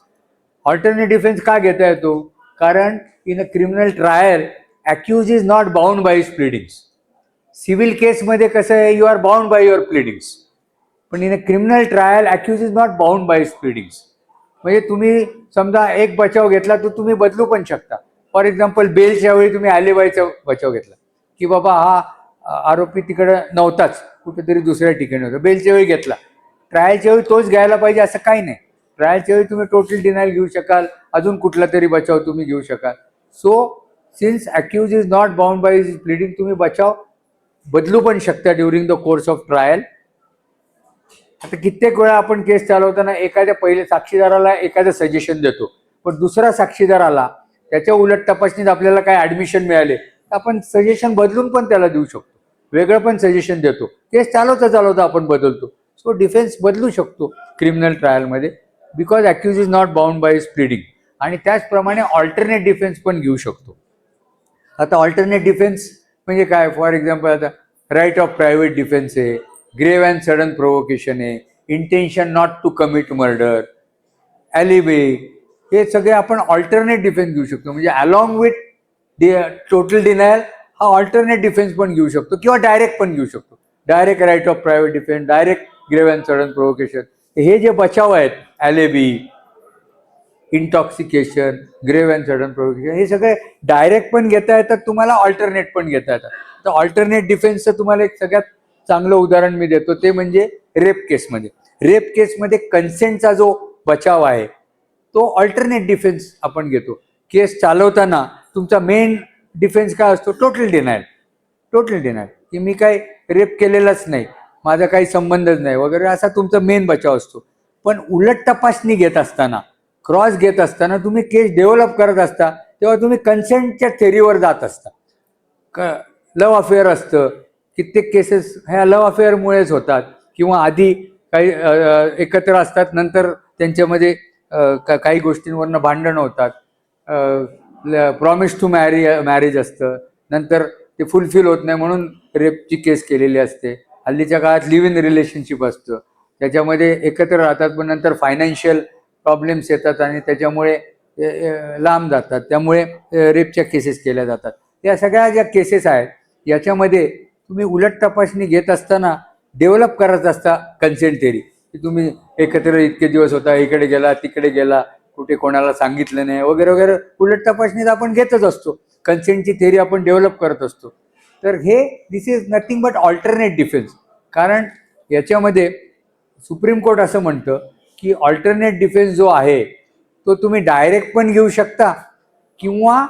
Speaker 1: ऑल्टरनेट डिफेन्स का घेता येतो? कारण in a criminal trial accused is not bound by his pleadings. Civil केसमध्ये कसं आहे, you are bound by your pleadings, पण in a criminal trial accused is not bound by his pleadings. म्हणजे तुम्ही समजा एक बचाव घेतला तर तुम्ही बदलू पण शकता. फॉर एक्झाम्पल बेलच्या वेळी तुम्ही अलिबाईचा बचाव घेतला की बाबा हा आरोपी तिकडे नव्हताच, कुठेतरी दुसऱ्या ठिकाणी होता, बेलच्या वेळी घेतला. ट्रायलच्या वेळी तोच घ्यायला पाहिजे असं काही नाही. ट्रायलच्या वेळी तुम्ही टोटल डिनायल घेऊ शकाल, अजून कुठला तरी बचाव तुम्ही घेऊ शकाल. So since accused is not bound by his pleading, तुम्ही बचाव बदलू पण शकता during the course of trial. आता कित्येक वेळा आपण केस चालवताना एखाद्या पहिले साक्षीदाराला एखादं सजेशन देतो, पण दुसरा साक्षीदार आला, त्याच्या उलट तपासणीत आपल्याला काय ॲडमिशन मिळाले तर आपण सजेशन बदलून पण त्याला देऊ शकतो, वेगळं पण सजेशन देतो. केस चालवता चालवता आपण बदलतो. सो डिफेन्स बदलू शकतो क्रिमिनल ट्रायलमध्ये, because accused is not bound by his pleading. आणि त्याचप्रमाणे ऑल्टरनेट डिफेन्स पण घेऊ शकतो. आता ऑल्टरनेट डिफेन्स म्हणजे काय? फॉर एक्झाम्पल आता राईट ऑफ प्रायव्हेट डिफेन्स आहे, ग्रेव्ह अँड सडन प्रोव्होकेशन आहे, intention not to commit murder, alibi, हे सगळे आपण ऑल्टरनेट डिफेन्स घेऊ शकतो. म्हणजे अलॉंग विथ टोटल डिनायल हा ऑल्टरनेट डिफेन्स पण घेऊ शकतो, किंवा डायरेक्ट पण घेऊ शकतो. Direct right of private defence, direct grave and sudden provocation, हे जे बचाव आहेत alibi, intoxication, grave and sudden provocation, हे सगळे डायरेक्ट पण घेता येतात तुम्हाला, ऑल्टरनेट पण घेता येतात. तर ऑल्टरनेट डिफेन्सचं तुम्हाला एक सगळ्यात चांगलं उदाहरण मी देतो, ते म्हणजे रेप केसमध्ये. रेप केसमध्ये कन्सेंटचा जो बचाव आहे तो ऑल्टरनेट डिफेन्स आपण घेतो. केस चालवताना तुमचा मेन डिफेन्स काय असतो? Total denial. टोटल डिनायल की मी काय रेप केलेलाच नाही, माझा काही संबंधच नाही वगैरे, असा तुमचा मेन बचाव असतो. पण उलट तपासणी घेत असताना, क्रॉस घेत असताना, तुम्ही केस डेव्हलप करत असता तेव्हा तुम्ही कन्सेंटच्या थेरीवर जात असता. लव्ह अफेअर असतं, कित्येक केसेस ह्या लव्ह अफेअरमुळेच होतात, किंवा आधी काही एकत्र असतात, नंतर त्यांच्यामध्ये काही गोष्टींवरनं भांडणं होतात. प्रॉमिस टू मॅरेज असतं, नंतर ते फुलफिल होत नाही म्हणून रेपची केस केलेली असते. हल्लीच्या काळात लिव्ह इन रिलेशनशिप असतं, त्याच्यामध्ये एकत्र राहतात पण नंतर फायनान्शियल प्रॉब्लेम्स येतात आणि त्याच्यामुळे लांब जातात, त्यामुळे रेपच्या केसेस केल्या जातात. या सगळ्या ज्या केसेस आहेत याच्यामध्ये तुम्ही उलट तपासणी घेत असताना डेव्हलप करत असता कन्सेंट थेरी, की तुम्ही एकत्र इतके दिवस होता, इकडे गेला तिकडे गेला, कुठे कोणाला सांगितलं नाही वगैरे वगैरे, उलट तपासणीत आपण घेतच असतो, कन्सेंटची थेरी आपण डेव्हलप करत असतो. तर हे this is nothing but alternate defence. कारण याच्यामध्ये सुप्रीम कोर्ट असं म्हणतं की ऑल्टरनेट डिफेन्स जो आहे तो तुम्ही डायरेक्ट पण घेऊ शकता, किंवा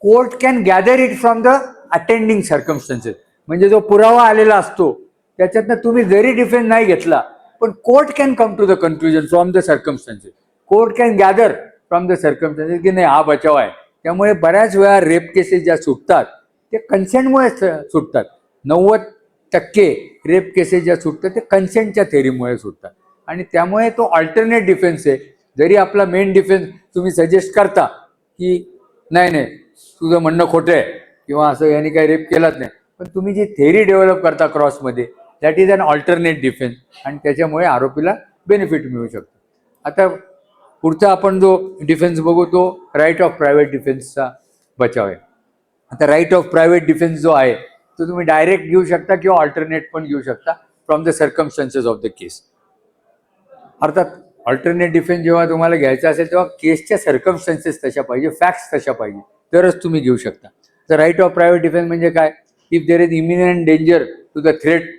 Speaker 1: court can gather it from the attending circumstances. म्हणजे जो पुरावा आलेला असतो त्याच्यातनं तुम्ही जरी डिफेन्स नाही घेतला, पण court can come to the conclusion from the circumstances. Court can gather from the circumstances की नाही, हा बचाव आहे. त्यामुळे बऱ्याच वेळा रेप केसेस ज्या सुटतात ते कन्सेंटमुळे सुटतात. 90% रेप केसेस ज्या सुटतात ते कन्सेंटच्या थेरीमुळे सुटतात. आणि त्यामुळे तो ऑल्टरनेट डिफेन्स आहे. जरी आपला मेन डिफेन्स तुम्ही सजेस्ट करता की नाही नाही तुझं म्हणणं खोटं आहे, किंवा असं यांनी काही रेप केलाच नाही, पण तुम्ही जी थेरी डेव्हलप करता क्रॉसमध्ये, that is an alternate defence, आणि त्याच्यामुळे आरोपीला बेनिफिट मिळू शकतो. आता पुढचा आपण जो डिफेन्स बघू तो राईट ऑफ प्रायव्हेट डिफेन्सचा बचाव आहे. आता राईट ऑफ प्रायव्हेट डिफेन्स जो आहे तो तुम्ही डायरेक्ट घेऊ शकता किंवा ऑल्टरनेट पण घेऊ शकता from the circumstances of the case. अर्थात ऑल्टरनेट डिफेन्स जेव्हा तुम्हाला घ्यायचा असेल तेव्हा केसच्या सर्कमस्टन्सेस तशा पाहिजे, फॅक्ट्स तशा पाहिजे, तरच तुम्ही घेऊ शकता. तर राईट ऑफ प्रायव्हेट डिफेन्स म्हणजे काय? If there is imminent danger to the threat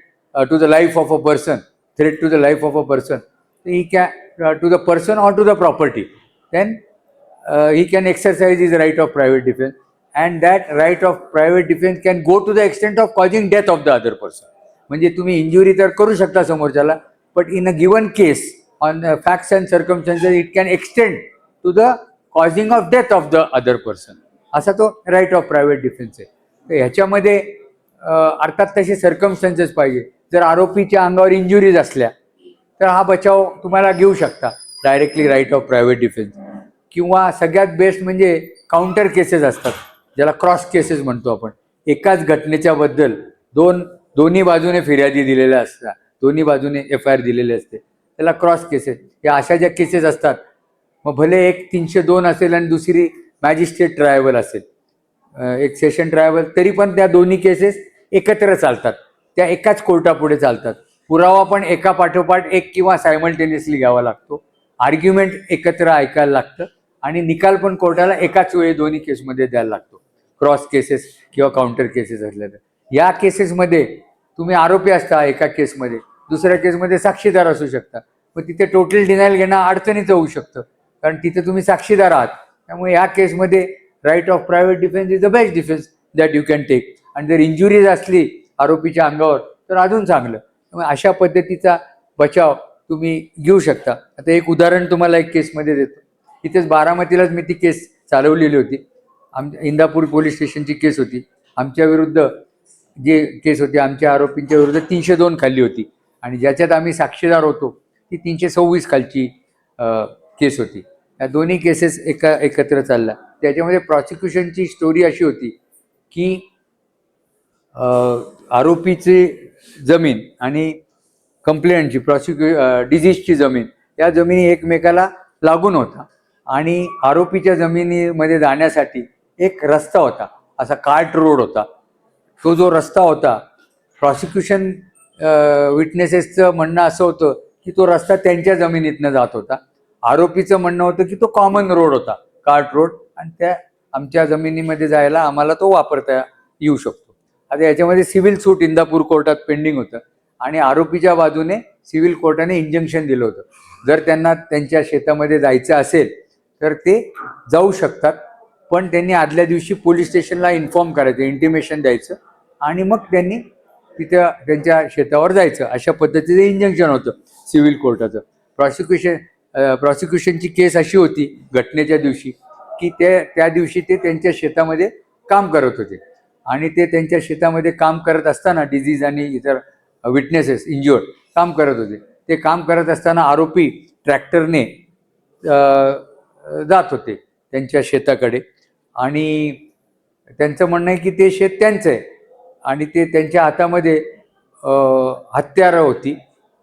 Speaker 1: to the life of a person, threat to the life of a person, he can to the person or to the property, then he can exercise his right of private defense, and that right of private defense can go to the extent of causing death of the other person. म्हणजे तुम्ही injury तर करू शकता समोरच्याला, but in a given case on the facts and circumstances it can extend to the causing of death of the other person. असा तो right of private defence आहे. तर ह्याच्यामध्ये अर्थात तसे सर्कमस्टन्सेस पाहिजे. जर आरोपीच्या अंगावर इंजुरीज असल्या तर हा बचाव तुम्हाला घेऊ शकता directly right of private defence. किंवा सगळ्यात बेस्ट म्हणजे काउंटर केसेस असतात, ज्याला क्रॉस केसेस म्हणतो आपण. एकाच घटनेच्या बद्दल दोन्ही बाजूने फिर्यादी दिलेल्या असतात, दोन्ही बाजूने FIR दिलेले असते, त्याला क्रॉस केसेस. या अशा ज्या केसेस असतात, मग भले एक 302 असेल आणि दुसरी मॅजिस्ट्रेट ट्रायबल असेल, एक सेशन ट्रायबल, तरी पण त्या दोन्ही केसेस एकत्र चालतात, त्या एकाच कोर्टापुढे चालतात. पुरावा पण एका पाठोपाठ एक किंवा सायमल्टेनियसली घ्यावा लागतो, आर्ग्युमेंट एकत्र ऐकायला लागतं, आणि निकाल पण कोर्टाला एकाच वेळी दोन्ही केसमध्ये द्यायला लागतो, क्रॉस केसेस किंवा काउंटर केसेस असल्या तर. या केसेसमध्ये तुम्ही आरोपी असता एका केसमध्ये, दुसऱ्या केसमध्ये साक्षीदार असू शकता, मग तिथे टोटल डिनायल घेणं अडचणीचं होऊ शकतं, कारण तिथे तुम्ही साक्षीदार आहात. त्यामुळे या केसमध्ये right of private defence is the best defence that you can take. आणि जर इंजुरीज असली आरोपीच्या अंगावर तर अजून चांगलं. त्यामुळे अशा पद्धतीचा बचाव तुम्ही घेऊ शकता. आता एक उदाहरण तुम्हाला एक केसमध्ये देतो. इथेच बारामतीलाच मी ती केस चालवलेली होती. इंदापूर पोलीस स्टेशनची केस होती. आमच्या विरुद्ध जे केस होती, आमच्या आरोपींच्या विरुद्ध 302 खाली होती, आणि ज्याच्यात आम्ही साक्षीदार होतो ती 326 खालची केस होती. या दोन्ही केसेस एकत्र चालल्या. त्याच्यामध्ये प्रॉसिक्युशनची स्टोरी अशी होती की आरोपीची जमीन आणि कंप्लेंटची डिझीजची जमीन, या जमिनी एकमेकाला लागून होता, आणि आरोपीच्या जमिनीमध्ये जाण्यासाठी एक रस्ता होता, असा कार्ट रोड होता. तो जो रस्ता होता, प्रॉसिक्युशन विटनेसेसचं म्हणणं असं होतं की तो रस्ता त्यांच्या जमिनीतनं जात होता, आरोपीचं म्हणणं होतं की तो कॉमन रोड होता, कार्ट रोड, आणि त्या आमच्या जमिनीमध्ये जायला आम्हाला तो वापरता येऊ शकतो. आता याच्यामध्ये सिव्हिल सूट इंदापूर कोर्टात पेंडिंग होतं आणि आरोपीच्या बाजूने सिव्हिल कोर्टाने इंजंक्शन दिलं होतं. जर त्यांना त्यांच्या शेतामध्ये जायचं असेल तर ते जाऊ शकतात, पण त्यांनी आदल्या दिवशी पोलीस स्टेशनला इन्फॉर्म करायचं, इंटिमेशन द्यायचं, आणि मग त्यांनी तिथं त्यांच्या शेतावर जायचं. अशा पद्धतीचं इंजंक्शन होतं सिव्हिल कोर्टाचं. प्रॉसिक्युशनची केस अशी होती घटनेच्या दिवशी की त्या दिवशी ते त्यांच्या शेतामध्ये काम करत होते आणि ते त्यांच्या शेतामध्ये काम करत असताना डिझीज आणि इतर विटनेसेस इंज्युअर्ड काम करत होते. ते काम करत असताना आरोपी ट्रॅक्टरने जात होते त्यांच्या शेताकडे आणि त्यांचं म्हणणं आहे की ते शेत त्यांचं आहे आणि ते त्यांच्या हातामध्ये हत्यारं होती,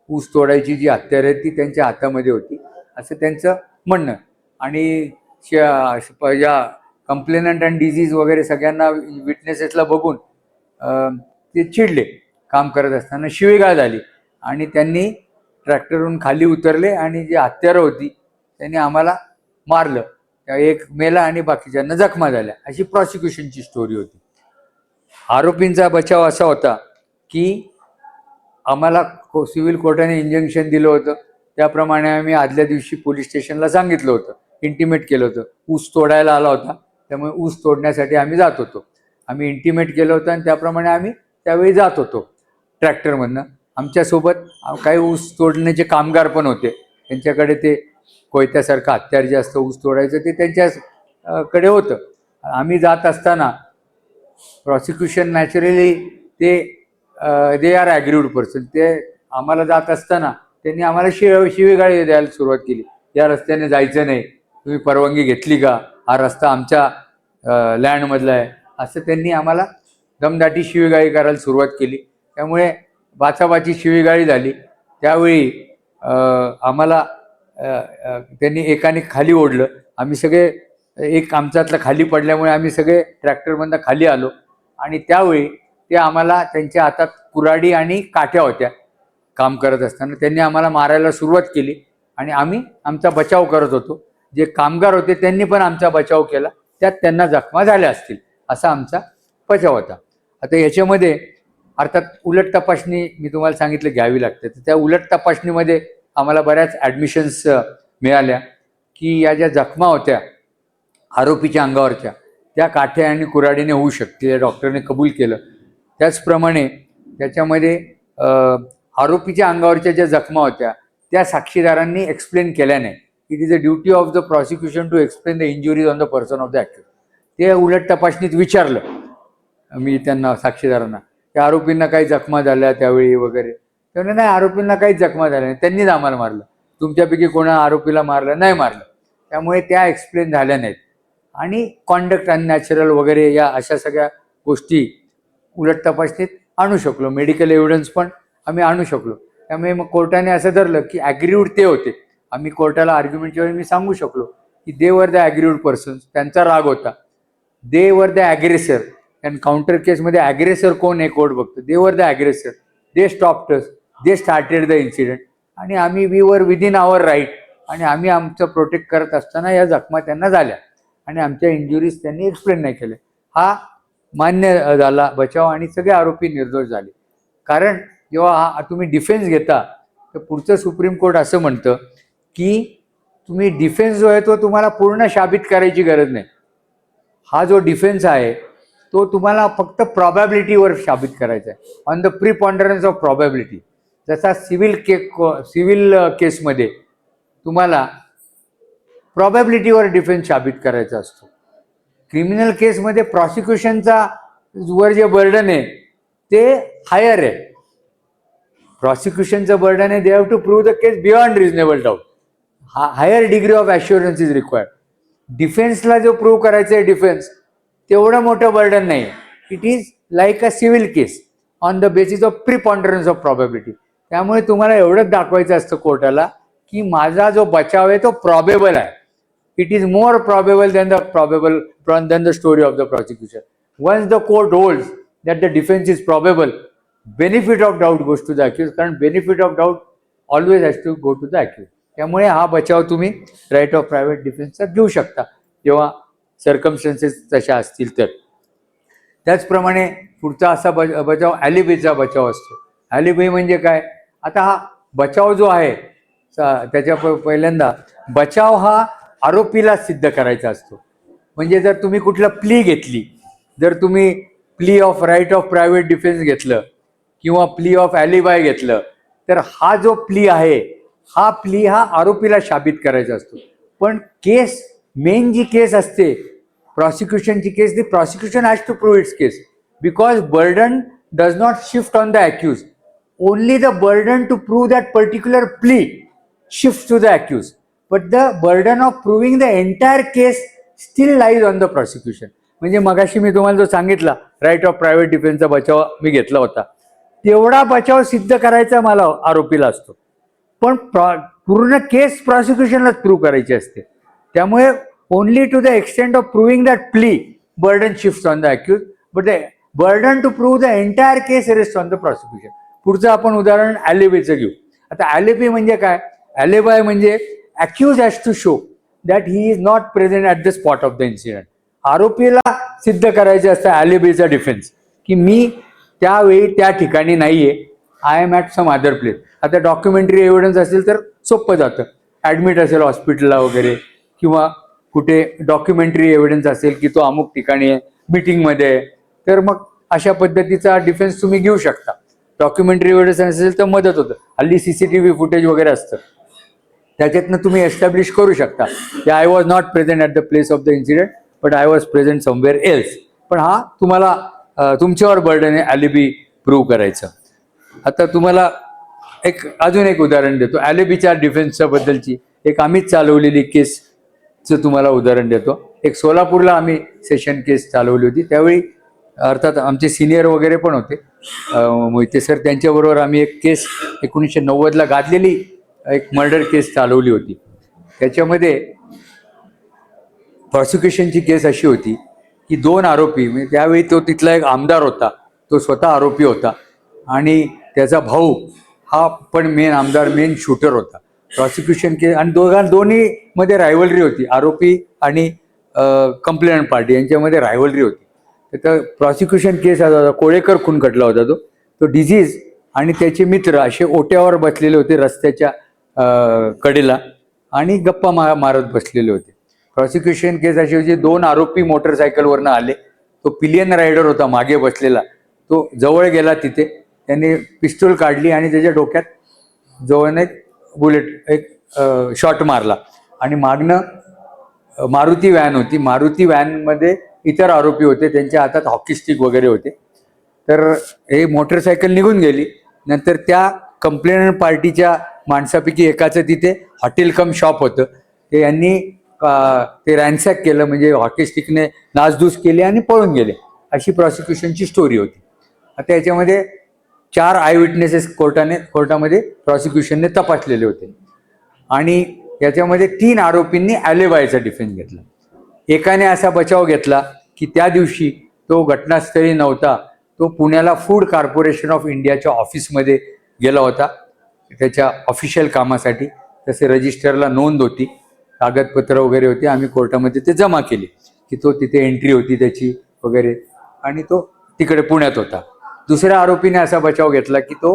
Speaker 1: ऊस तोडायची जी हत्यारं आहेत ती त्यांच्या हातामध्ये होती असं त्यांचं म्हणणं. आणि या कंप्लेनंट आणि डिझीज वगैरे सगळ्यांना विटनेसेसला बघून ते चिडले. काम करत असताना शिवीगाळ झाली आणि त्यांनी ट्रॅक्टरवरून खाली उतरले आणि जी हत्यारं होती त्यांनी आम्हाला मारलं. एक मेला आणि बाकीच्यांना जखमा झाल्या, अशी प्रॉसिक्युशनची स्टोरी होती. आरोपींचा बचाव असा होता की आम्हाला सिव्हिल कोर्टाने इंजंक्शन दिलं होतं, त्याप्रमाणे आम्ही आदल्या दिवशी पोलीस स्टेशनला सांगितलं होतं, इंटिमेट केलं होतं. ऊस तोडायला आला होता, त्यामुळे ऊस तोडण्यासाठी आम्ही जात होतो. आम्ही इंटिमेट केलं होतं आणि त्याप्रमाणे आम्ही त्यावेळी जात होतो ट्रॅक्टरमधनं. आमच्यासोबत काही ऊस तोडण्याचे कामगार पण होते, त्यांच्याकडे ते कोयत्यासारखं हत्यार जे असतं ऊस तोडायचं ते त्यांच्याकडे होतं. आम्ही जात असताना prosecution naturally they are agreed person, ते आम्हाला जात असताना त्यांनी आम्हाला शिवीगाळी द्यायला सुरुवात केली. या रस्त्याने जायचं नाही, तुम्ही परवानगी घेतली का, हा रस्ता आमच्या लँडमधला आहे, असं त्यांनी आम्हाला दमदाटी शिवीगाळी करायला सुरुवात केली. त्यामुळे बाचाबाची शिवीगाळी झाली. त्यावेळी आम्हाला त्यांनी एकाने खाली ओढलं. आम्ही सगळे एक आमच्यातलं खाली पडल्यामुळे आम्ही सगळे ट्रॅक्टरमधनं खाली आलो आणि त्यावेळी ते आम्हाला त्यांच्या हातात कुऱ्हाडी आणि काठ्या होत्या. काम करत असताना त्यांनी आम्हाला मारायला सुरुवात केली आणि आम्ही आमचा बचाव करत होतो. जे कामगार होते त्यांनी पण आमचा बचाव केला, त्यात त्यांना जखमा झाल्या असतील, असा आमचा बचाव होता. आता याच्यामध्ये अर्थात उलट तपासणी मी तुम्हाला सांगितलं घ्यावी लागते. तर त्या उलट तपासणीमध्ये आम्हाला बऱ्याच ॲडमिशन्स मिळाल्या की या ज्या जखमा होत्या आरोपीच्या अंगावरच्या त्या काठ्या आणि कुऱ्हाडीने होऊ शकते, डॉक्टरने कबूल केलं. त्याचप्रमाणे त्याच्यामध्ये आरोपीच्या अंगावरच्या ज्या जखमा होत्या त्या साक्षीदारांनी एक्सप्लेन केल्या नाही. It is a duty of the prosecution to explain the injuries on the person of the accused. ते उलट तपासणीत विचारलं मी त्यांना, साक्षीदारांना, त्या आरोपींना काही जखमा झाल्या त्यावेळी वगैरे. त्यामुळे नाही, आरोपींना काहीच जखमा झाल्या नाही, त्यांनीच आम्हाला मारलं, तुमच्यापैकी कोणा आरोपीला मारलं नाही मारलं. त्यामुळे त्या एक्सप्लेन झाल्या नाहीत. आणि कॉन्डक्ट अननॅचरल वगैरे या अशा सगळ्या गोष्टी उलट तपासणीत आणू शकलो. मेडिकल एव्हिडन्स पण आम्ही आणू शकलो. त्यामुळे मग कोर्टाने असं धरलं की ॲग्रीड ते होते. आम्ही कोर्टाला आर्ग्युमेंटच्या वेळी मी सांगू शकलो की दे वर द ॲग्रीड पर्सन्स, त्यांचा राग होता. दे वर द ॲग्रेसर, आणि काउंटर केसमध्ये ॲग्रेसर कोण हे कोर्ट बघतो. They were the aggressor, they stopped, they started the incident, आणि आम्ही we were within our right, आणि आम्ही आमचं प्रोटेक्ट करत असताना या जखमा त्यांना झाल्या आणि आमच्या इंजुरीज त्यांनी एक्सप्लेन नाही केले. हा मान्य झाला बचाव आणि सगळे आरोपी निर्दोष झाले. कारण जेव्हा तुम्ही डिफेन्स घेता तर पुढचं सुप्रीम कोर्ट असं म्हणतं की तुम्ही डिफेन्स जो आहे तो तुम्हाला पूर्ण साबित करायची गरज नाही. हा जो डिफेन्स आहे तो तुम्हाला फक्त प्रॉबॅबिलिटीवर साबित करायचा आहे, ऑन द प्रिपॉन्डरन्स ऑफ प्रॉबॅबिलिटी. जसा सिव्हिल केसमध्ये तुम्हाला प्रॉबॅबिलिटीवर डिफेन्स साबित करायचा असतो, क्रिमिनल केसमध्ये प्रॉसिक्युशनचा वर जे बर्डन आहे ते हायर आहे. प्रॉसिक्युशनचं बर्डन आहे, they have to prove the case beyond reasonable doubt. Higher degree of assurance is required. डिफेन्सला जो प्रूव्ह करायचं आहे डिफेन्स, तेवढं मोठं बर्डन नाही आहे. It is like a civil case on the basis of preponderance of probability. त्यामुळे तुम्हाला एवढंच दाखवायचं असतं कोर्टाला की माझा जो बचाव आहे तो प्रॉबेबल आहे. It is more probable than the story of the prosecution. Once the court holds that the defense is probable, benefit of doubt goes to the accused, कारण benefit of doubt always has to go to the accused. त्यामुळे हा बचाव तुम्ही right of private डिफेन्सचा घेऊ शकता जेव्हा circumstances तशा असतील तर. त्याचप्रमाणे पुढचा असा बचाव ॲलिबीचा बचाव असतो. ॲलिबी म्हणजे काय? आता हा बचाव जो आहे त्याच्या पहिल्यांदा बचाव हा आरोपीला सिद्ध करायचा असतो. म्हणजे जर तुम्ही कुठलं प्ली घेतली, जर तुम्ही plea of right of private defence घेतलं किंवा प्ली ऑफ ॲलिबाय घेतलं, तर हा जो प्ली आहे हा प्ली हा आरोपीला शाबित करायचा असतो. पण केस मेन जी केस असते प्रॉसिक्युशनची case, the prosecution has to prove its case because burden does not shift on the accused. Only the burden to prove that particular plea shift to the accused, but the burden of proving the entire case still lies on the prosecution. म्हणजे मगाशी मी तुम्हाला जो सांगितला right of private डिफेन्सचा बचाव मी घेतला होता, तेवढा बचाव सिद्ध करायचा मला आरोपीला असतो, पण पूर्ण केस प्रॉसिक्युशनलाच प्रूव्ह करायची असते. त्यामुळे only to the extent of proving that plea burden shift on the accused, but the burden to prove the entire case rest on the prosecution. पुढचं आपण उदाहरण ॲलिबीचं घेऊ. आता ॲलिबी म्हणजे काय? ॲलिबाय म्हणजे accused has to show that he is not present at the spot of the incident. आरोपीला सिद्ध करायचे असतं ॲलिबीचा डिफेन्स की मी त्यावेळी त्या ठिकाणी नाहीये, I am at some other place. आता डॉक्युमेंटरी एव्हिडन्स असेल तर सोपं जातं, ॲडमिट असेल हॉस्पिटलला वगैरे, किंवा कुठे डॉक्युमेंटरी एव्हिडन्स असेल की तो अमुक ठिकाणी आहे, मीटिंगमध्ये आहे, तर मग अशा पद्धतीचा डिफेन्स तुम्ही घेऊ शकता. डॉक्युमेंटरी एव्हिडन्स असेल तर मदत होतं. हल्ली CCTV फुटेज वगैरे असतं, त्याच्यातनं तुम्ही एस्टॅब्लिश करू शकता की I was not present at the place of the incident but I was present somewhere else. पण हा तुम्हाला तुमच्यावर बर्डन आहे ॲलिबी प्रूव्ह करायचं. आता तुम्हाला अजून एक उदाहरण देतो ॲलिबीच्या डिफेन्सच्या बद्दलची. एक आम्हीच चालवलेली केसचं तुम्हाला उदाहरण देतो. एक सोलापूरला आम्ही सेशन केस चालवली होती. त्यावेळी अर्थात आमचे सिनियर वगैरे पण होते, मोहिते सर, त्यांच्याबरोबर आम्ही एक केस 1990ला गाजलेली एक मर्डर केस चालवली होती. त्याच्यामध्ये प्रॉसिक्युशनची केस अशी होती की 2 आरोपी, म्हणजे त्यावेळी तो तिथला एक आमदार होता, तो स्वतः आरोपी होता आणि त्याचा भाऊ हा पण मेन आमदार, मेन शूटर होता. प्रॉसिक्युशन केस आणि दोन्ही मध्ये रायव्हलरी होती, आरोपी आणि कंप्लेंट पार्टी यांच्यामध्ये रायव्हलरी होती. तर प्रॉसिक्युशन केस होता, कोळेकर खून खटला होता. तो डिझीज आणि त्याचे मित्र असे ओट्यावर बसलेले होते रस्त्याच्या कडेला आणि गप्पा मारत बसलेले होते. प्रॉसिक्युशन केस अशी होती, 2 आरोपी मोटरसायकलवरनं आले. तो पिलियन रायडर होता मागे बसलेला, तो जवळ गेला, तिथे त्याने पिस्तूल काढली आणि त्याच्या डोक्यात जवळने एक शॉट मारला आणि मागणं मारुती व्हॅन होती. मारुती व्हॅनमध्ये इतर आरोपी होते, त्यांच्या हातात हॉकी स्टिक वगैरे होते. तर हे मोटरसायकल निघून गेली. नंतर त्या कंप्लेंट पार्टीच्या माणसापैकी एकाचं तिथे हॉटेल कम शॉप होतं, ते यांनी ते रॅन्सॅक केलं, म्हणजे हॉकी स्टिकने नासधूस केली आणि पळून गेले. अशी प्रॉसिक्युशनची स्टोरी होती. आता याच्यामध्ये 4 आय विटनेसेस कोर्टामध्ये प्रॉसिक्युशनने तपासलेले होते आणि याच्यामध्ये 3 आरोपींनी ॲलिबायचा डिफेन्स घेतला. एकाने असा बचाव घेतला की त्या दिवशी तो घटनास्थळी नव्हता, तो पुण्याला फूड कॉर्पोरेशन ऑफ इंडियाच्या ऑफिसमध्ये गेला होता त्याच्या ऑफिशियल कामासाठी. तसे रजिस्टरला नोंद होती, कागदपत्र वगैरे होते, आम्ही कोर्टामध्ये ते जमा केले की तो तिथे एंट्री होती त्याची वगैरे आणि तो तिकडे पुण्यात होता. दुसऱ्या आरोपीने असा बचाव घेतला की तो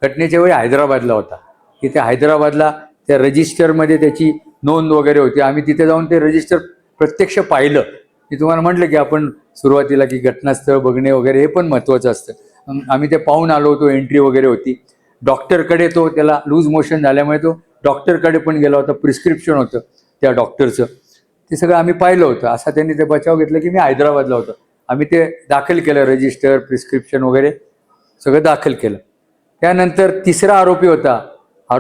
Speaker 1: घटनेच्या वेळी हैदराबादला होता, की त्या हैदराबादला त्या रजिस्टरमध्ये त्याची नोंद वगैरे होती. आम्ही तिथे जाऊन ते रजिस्टर प्रत्यक्ष पाहिलं. मी तुम्हाला म्हटलं की आपण सुरुवातीला की घटनास्थळ बघणे वगैरे हे पण महत्त्वाचं असतं. आम्ही ते पाहून आलो, तो एंट्री वगैरे होती. डॉक्टरकडे तो त्याला लूज मोशन झाल्यामुळे तो डॉक्टरकडे पण गेला होता, प्रिस्क्रिप्शन होतं त्या डॉक्टरचं, ते सगळं आम्ही पाहिलं होतं. असा त्यांनी ते बचाव घेतला की मी हैदराबादला होतो. आम्ही ते दाखल केलं, रजिस्टर, प्रिस्क्रिप्शन वगैरे सगळं दाखल केलं. त्यानंतर तिसरा आरोपी होता,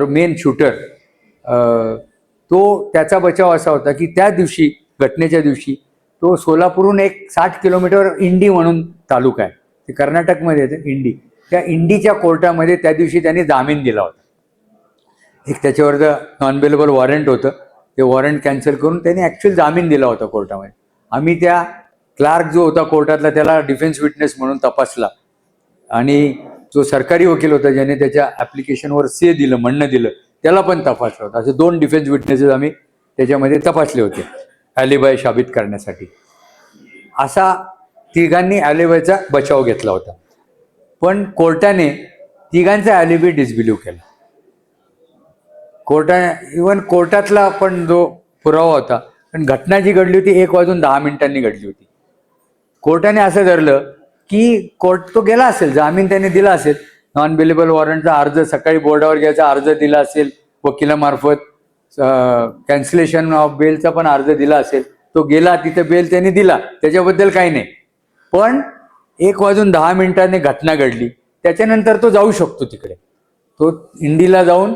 Speaker 1: मेन शूटर, तो त्याचा बचाव असा होता की त्या दिवशी, घटनेच्या दिवशी, तो सोलापूरहून एक 60 किलोमीटर इंडी म्हणून तालुका आहे, ते कर्नाटकमध्ये येते इंडी. त्या इंडीच्या कोर्टामध्ये त्या दिवशी त्यांनी जामीन दिला होता. एक त्याच्यावरचं नॉन बेलेबल वॉरंट होतं, ते वॉरंट कॅन्सल करून त्यांनी ॲक्च्युअल जामीन दिला होता कोर्टामध्ये. आम्ही त्या क्लार्क जो होता कोर्टातला त्याला डिफेन्स विटनेस म्हणून तपासला आणि जो सरकारी वकील होता ज्याने त्याच्या ॲप्लिकेशनवर से दिलं, म्हणणं दिलं त्याला पण तपासलं होतं. असे 2 डिफेन्स विटनेसेस आम्ही त्याच्यामध्ये तपासले होते ॲलिबाय साबित करण्यासाठी. असा तिघांनी ॲलिबायचा बचाव घेतला होता. पण कोर्टाने तिघांचा ॲलिबी डिसबिलीव्ह केला. इव्हन कोर्टातला पण जो पुरावा होता, पण घटना जी घडली होती 1:10 घडली होती. कोर्टाने असं धरलं की कोर्ट तो गेला असेल, जामीन त्याने दिला असेल, नॉन बेलेबल वॉरंटचा अर्ज सकाळी बोर्डावर घ्यायचा अर्ज दिला असेल वकिलामार्फत, कॅन्सलेशन ऑफ बेलचा पण अर्ज दिला असेल, तो गेला तिथे बेल त्यांनी दिला, त्याच्याबद्दल काही नाही. पण 1:10 घटना घडली, त्याच्यानंतर तो जाऊ शकतो तिकडे. तो इंडीला जाऊन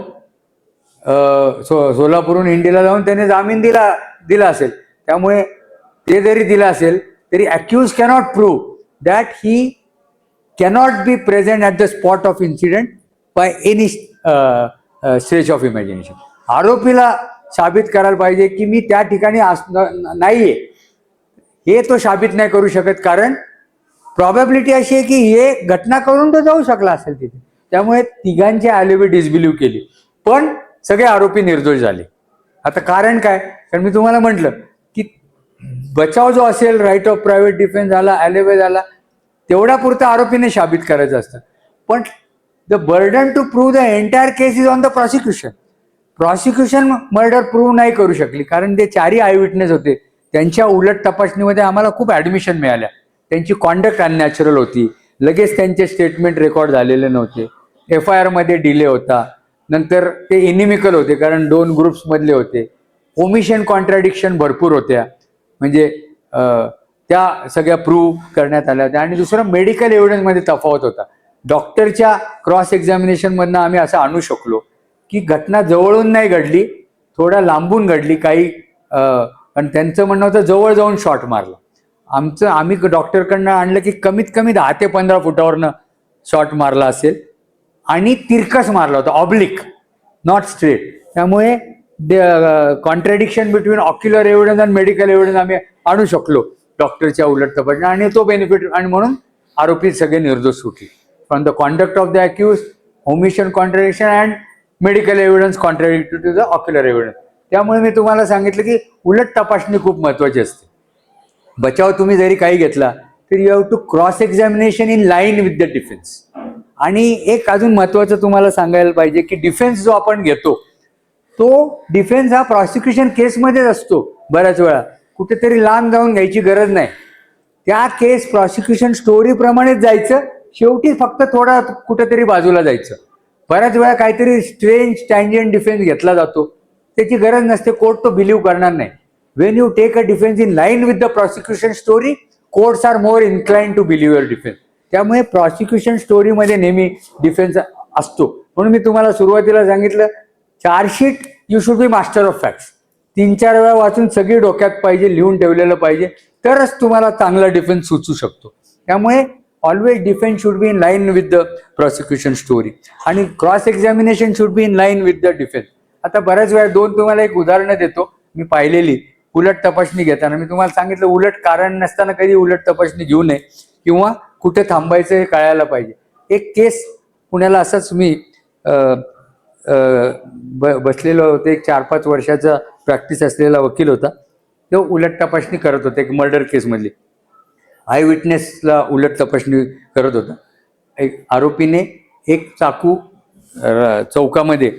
Speaker 1: सोलापूरहून इंडीला जाऊन त्याने जामीन दिला असेल. त्यामुळे ते जरी दिलं असेल तरी accused cannot prove that he cannot be present at the spot of incident by any stretch of imagination. आरोपीला साबित करायला पाहिजे की मी त्या ठिकाणी नाहीये, हे तो साबित नाही करू शकत, कारण प्रॉबॅबिलिटी अशी आहे की हे घटना करून तो जाऊ शकला असेल तिथे. त्यामुळे तिघांची ॲलिबी डिसबिलीव्ह केली, पण सगळे आरोपी निर्दोष झाले. आता कारण काय? कारण मी तुम्हाला म्हटलं की बचाव जो असेल, राईट ऑफ प्रायव्हेट डिफेन्स झाला, ॲलिबी झाला, तेवढा पुरता आरोपीने साबित करायचं असतं. पण the burden to prove the entire case is on the prosecution. Prosecution murder prove नाही करू शकली, कारण ते 4ही आय विटनेस होते. त्यांच्या उलट तपासणीमध्ये आम्हाला खूप ॲडमिशन मिळाल्या. त्यांची कॉन्डक्ट अननॅचरल होती, लगेच त्यांचे स्टेटमेंट रेकॉर्ड झालेले नव्हते, FIR मध्ये डिले होता, नंतर ते इनिमिकल होते कारण 2 ग्रुप्समधले होते, ओमिशन कॉन्ट्राडिक्शन भरपूर होत्या, म्हणजे त्या सगळ्या प्रूव्ह करण्यात आल्या होत्या. आणि दुसरं मेडिकल एव्हिडन्समध्ये तफावत होता. डॉक्टरच्या क्रॉस एक्झामिनेशनमधनं आम्ही असं आणू शकलो की घटना जवळून नाही घडली, थोडा लांबून घडली काही, आणि त्यांचं म्हणणं होतं जवळ जाऊन शॉट मारला. आम्ही डॉक्टरकडनं आणलं की कमीत कमी 10 ते 15 फुटावरनं शॉट मारला असेल आणि तिरकस मारला होता, ऑब्लिक, नॉट स्ट्रेट. त्यामुळे कॉन्ट्रॅडिक्शन बिटवीन ऑक्युलर एव्हिडन्स आणि मेडिकल एव्हिडन्स आम्ही आणू शकलो डॉक्टरच्या उलट तपासणी, आणि तो बेनिफिट, आणि म्हणून आरोपी सगळे निर्दोष सुटले. From the conduct of the accused, omission contradiction and medical evidence contradictory to the ocular evidence. त्यामुळे मी तुम्हाला सांगितलं की उलट तपासणी खूप महत्वाची असते. बचाव तुम्ही जरी काही घेतला तर you have to cross examination in line with the defence. आणि एक अजून महत्वाचं तुम्हाला सांगायला पाहिजे की डिफेन्स जो आपण घेतो तो डिफेन्स हा प्रॉसिक्युशन केसमध्येच असतो. बऱ्याच वेळा कुठेतरी लांब जाऊन घ्यायची गरज नाही, त्या केस प्रॉसिक्युशन स्टोरीप्रमाणेच जायचं, शेवटी फक्त थोडा कुठेतरी बाजूला जायचं. बऱ्याच वेळा काहीतरी स्ट्रेंज टँजंट डिफेन्स घेतला जातो, त्याची गरज नसते, कोर्ट तो बिलीव्ह करणार नाही. When you take a defence in line with the prosecution story, courts are more inclined to believe your defence. त्यामुळे प्रॉसिक्युशन स्टोरीमध्ये नेहमी डिफेन्स असतो. म्हणून मी तुम्हाला सुरुवातीला सांगितलं, chargesheet you should be master of facts. 3-4 वेळा वाचून सगळी डोक्यात पाहिजे, लिहून ठेवलेलं पाहिजे, तरच तुम्हाला चांगला डिफेन्स सुचू शकतो. त्यामुळे always defence should be in line with the prosecution story, आणि cross examination should be in line with the defence. आता बऱ्याच वेळा तुम्हाला एक उदाहरणं देतो मी पाहिलेली उलट तपासणी घेताना. मी तुम्हाला सांगितलं उलट कारण नसताना कधी उलट तपासणी घेऊ नये, किंवा कुठे थांबायचं हे कळायला पाहिजे. एक केस पुण्याला असंच मी बसलेलो होतो, एक 4-5 वर्षाचा प्रॅक्टिस असलेला वकील होता, तो उलट तपासणी करत होता एक मर्डर केसमधली. आय विटनेसला उलट तपासणी करत होता. एक आरोपीने एक चाकू चौकामध्ये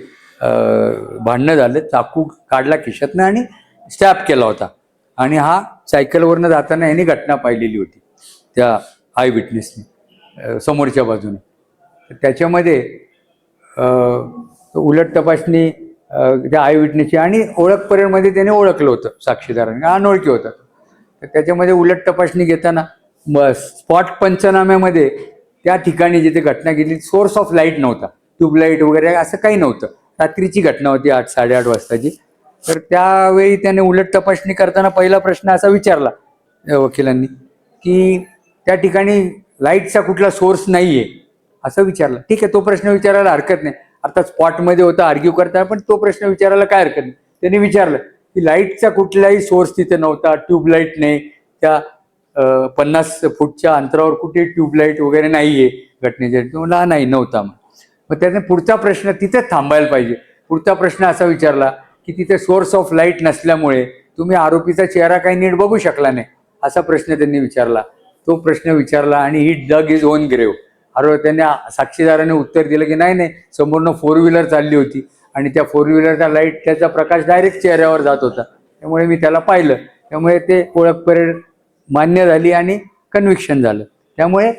Speaker 1: भांडणं झालं, चाकू काढला खिशातनं आणि स्टॅब केला होता, आणि हा सायकलवरनं जाताना यांनी घटना पाहिलेली होती त्या आय विटनेसने समोरच्या बाजूने. त्याच्यामध्ये उलट तपासणी त्या आय विटनेसची आणि ओळख परेडमध्ये त्याने ओळखलं होतं साक्षीदारांनी, अनोळखी होता. तर त्याच्यामध्ये उलट तपासणी घेताना स्पॉट पंचनाम्यामध्ये त्या ठिकाणी जिथे घटना घडली सोर्स ऑफ लाईट नव्हता, ट्यूबलाईट वगैरे असं काही नव्हतं, रात्रीची घटना होती 8-8:30 वाजताची. तर त्यावेळी त्याने उलट तपासणी करताना पहिला प्रश्न असा विचारला वकिलांनी की त्या ठिकाणी लाईटचा कुठला सोर्स नाहीये, असं विचारलं. ठीक आहे, तो प्रश्न विचारायला हरकत नाही, आता स्पॉटमध्ये होता, आर्ग्यू करता, पण तो प्रश्न विचारायला काय हरकत नाही. त्यांनी विचारलं की लाईटचा कुठलाही सोर्स तिथे नव्हता, ट्यूबलाईट नाही, त्या 50 फूटच्या अंतरावर कुठे ट्यूबलाईट वगैरे नाहीये घटनेच्या. तो म्हणला नाही, नव्हता. मग त्याने पुढचा प्रश्न तिथेच थांबायला पाहिजे, पुढचा प्रश्न असा विचारला की तिथे सोर्स ऑफ लाईट नसल्यामुळे तुम्ही आरोपीचा चेहरा काही नीट बघू शकला नाही, असा प्रश्न त्यांनी विचारला. तो प्रश्न विचारला आणि ही डग इज ओन ग्रेव. त्यांनी साक्षीदाराने उत्तर दिलं की नाही नाही, समोरनं 4 व्हीलर चालली होती आणि त्या 4 व्हीलरचा लाईट, त्याचा प्रकाश डायरेक्ट चेहऱ्यावर जात होता, त्यामुळे मी त्याला पाहिलं, त्यामुळे ते ओळख परेड मान्य झाली आणि कन्व्हिक्शन झालं. त्यामुळे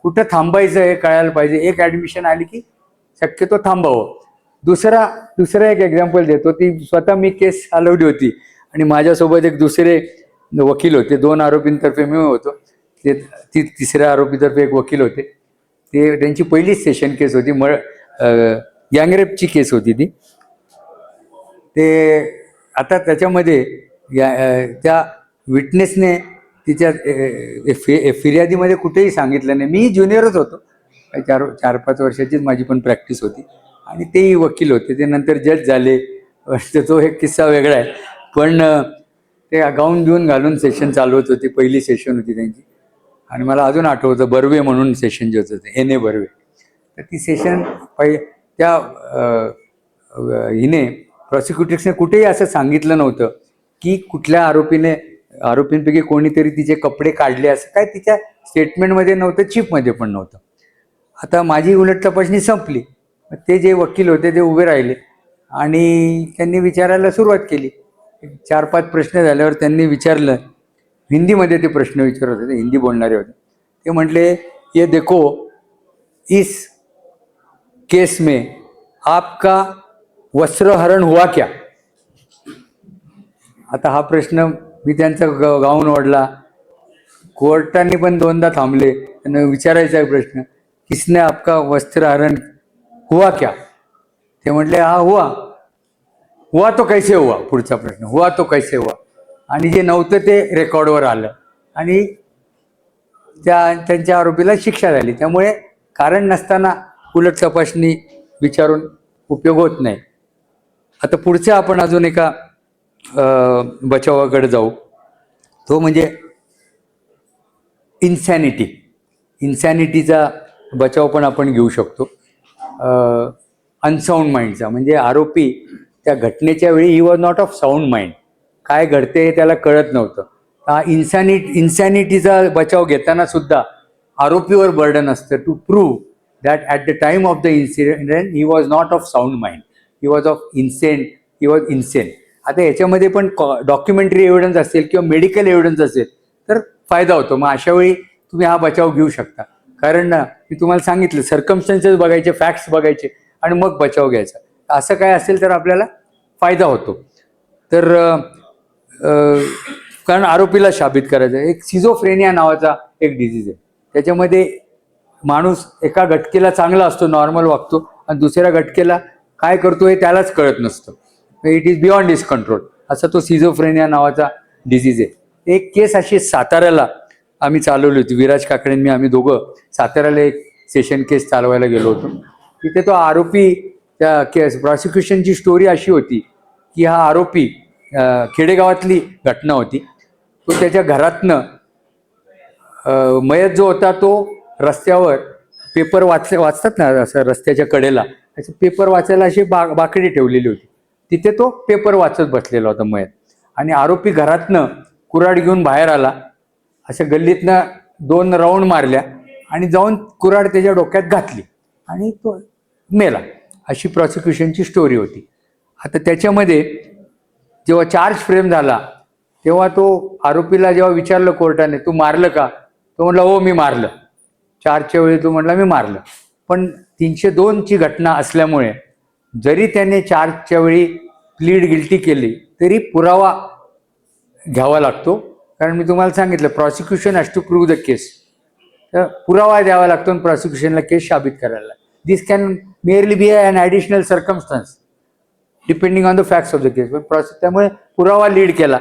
Speaker 1: कुठं थांबायचं हे कळायला पाहिजे. एक ॲडमिशन आली की शक्यतो थांबावं. दुसरा एक एक्झाम्पल देतो. ती स्वतः मी केस चालवली होती आणि माझ्यासोबत एक दुसरे वकील होते. 2 आरोपींतर्फे मी होतो, ते तिसऱ्या आरोपीतर्फे एक वकील होते. ते त्यांची पहिलीच सेशन केस होती, गँगरेपची केस होती ती. ते आता त्याच्यामध्ये त्या विटनेसने तिच्या फिर्यादीमध्ये कुठेही सांगितलं नाही. मी ज्युनियरच होतो, 4-5 वर्षाचीच माझी पण प्रॅक्टिस होती आणि तेही वकील होते. ते नंतर जज झाले, तो एक किस्सा वेगळा आहे. पण ते गाऊन बिऊन घालून सेशन चालवत होते. पहिली सेशन होती त्यांची आणि मला अजून आठवतं, बर्वे म्हणून सेशन जे होतं ते एन ए बर्वे. तर ती सेशन त्या हिने प्रॉसिक्युटर्सने कुठेही असं सांगितलं नव्हतं की कुठल्या आरोपींपैकी कोणीतरी तिचे कपडे काढले, असं काय तिच्या स्टेटमेंटमध्ये नव्हतं, चीफमध्ये पण नव्हतं. आता माझी उलट तपासणी संपली. ते जे वकील होते ते उभे राहिले आणि त्यांनी विचारायला सुरुवात केली. 4-5 प्रश्न झाल्यावर त्यांनी विचारलं, हिंदीमध्ये ते प्रश्न विचारत होते, हिंदी बोलणारे होते. ते म्हटले, ये देखो, इस केस में आपका वस्त्रहरण हुआ क्या? आता हा प्रश्न मी त्यांचा गाऊन ओढला. कोर्टाने पण 2दा थांबले. त्यांना विचारायचा आहे प्रश्न, किसने आपका वस्त्रहरण हुआ क्या? ते म्हटले, हा हुआ तो कैसे हुआ? पुढचा प्रश्न, हुआ तो कैसे हुआ? आणि जे नव्हतं ते रेकॉर्डवर आलं आणि त्यांच्या आरोपीला शिक्षा झाली. त्यामुळे कारण नसताना उलट तपासणी विचारून उपयोग होत नाही. आता पुढच्या आपण अजून एका बचावाकडे जाऊ. तो म्हणजे इन्सॅनिटीचा बचाव पण आपण घेऊ शकतो. अनसाऊंड माइंडचा, म्हणजे आरोपी त्या घटनेच्या वेळी ही was not of sound mind, काय घडते त्याला कळत नव्हतं. हा इन्सॅनिटीचा बचाव घेताना सुद्धा आरोपीवर बर्डन असतं to prove that at the time of the incident he was not of sound mind, he was insane. आता याच्यामध्ये पण डॉक्युमेंटरी एव्हिडन्स असेल किंवा मेडिकल एव्हिडन्स असेल तर फायदा होतो. मग अशा वेळी तुम्ही हा बचाव घेऊ शकता. कारण मी तुम्हाला सांगितलं, सर्कमस्टन्सेस बघायचे, फॅक्ट्स बघायचे आणि मग बचाव घ्यायचा. असं काय असेल तर आपल्याला फायदा होतो. तर कारण आरोपीला साबित करायचं. एक सिझोफ्रेनिया नावाचा एक डिझीज आहे, त्याच्यामध्ये माणूस एका घटकेला चांगला असतो, नॉर्मल वागतो, आणि दुसऱ्या घटकेला काय करतो हे त्यालाच कळत नसतं. It is beyond his control, असा तो सिझोफ्रेनिया नावाचा डिझीज आहे. एक केस अशी साताऱ्याला आम्ही चालवली होती, विराज काकडे आम्ही दोघं साताऱ्याला एक सेशन केस चालवायला गेलो होतो. तिथे तो आरोपी, त्या केस प्रॉसिक्युशनची स्टोरी अशी होती की हा आरोपी, खेडेगावातली घटना होती, तो त्याच्या घरातनं मयत जो होता तो रस्त्यावर पेपर वाचतात ना असं रस्त्याच्या कडेला, असे पेपर वाचायला अशी बाकडी ठेवलेली होती, तिथे तो पेपर वाचत बसलेला होता मयत. आणि आरोपी घरातनं कुऱ्हाड घेऊन बाहेर आला, अशा गल्लीतनं 2 राऊंड मारल्या आणि जाऊन कुऱ्हाड त्याच्या डोक्यात घातली आणि तो मेला. अशी प्रॉसिक्युशनची स्टोरी होती. आता त्याच्यामध्ये जेव्हा चार्ज फ्रेम झाला तेव्हा तो आरोपीला जेव्हा विचारलं कोर्टाने, तू मारलं का? तो म्हटला, हो मी मारलं. चार्जच्या वेळी तो म्हटला मी मारलं. पण 302ची घटना असल्यामुळे जरी त्याने चार्जच्या वेळी प्लीड गिल्टी केली तरी पुरावा घ्यावा लागतो. कारण मी तुम्हाला सांगितलं, prosecution has to prove the case. तर पुरावा द्यावा लागतो आणि प्रॉसिक्युशनला केस साबित करायला. This can merely be an additional circumstance depending on the facts of the case. पण त्यामुळे पुरावा लीड केला,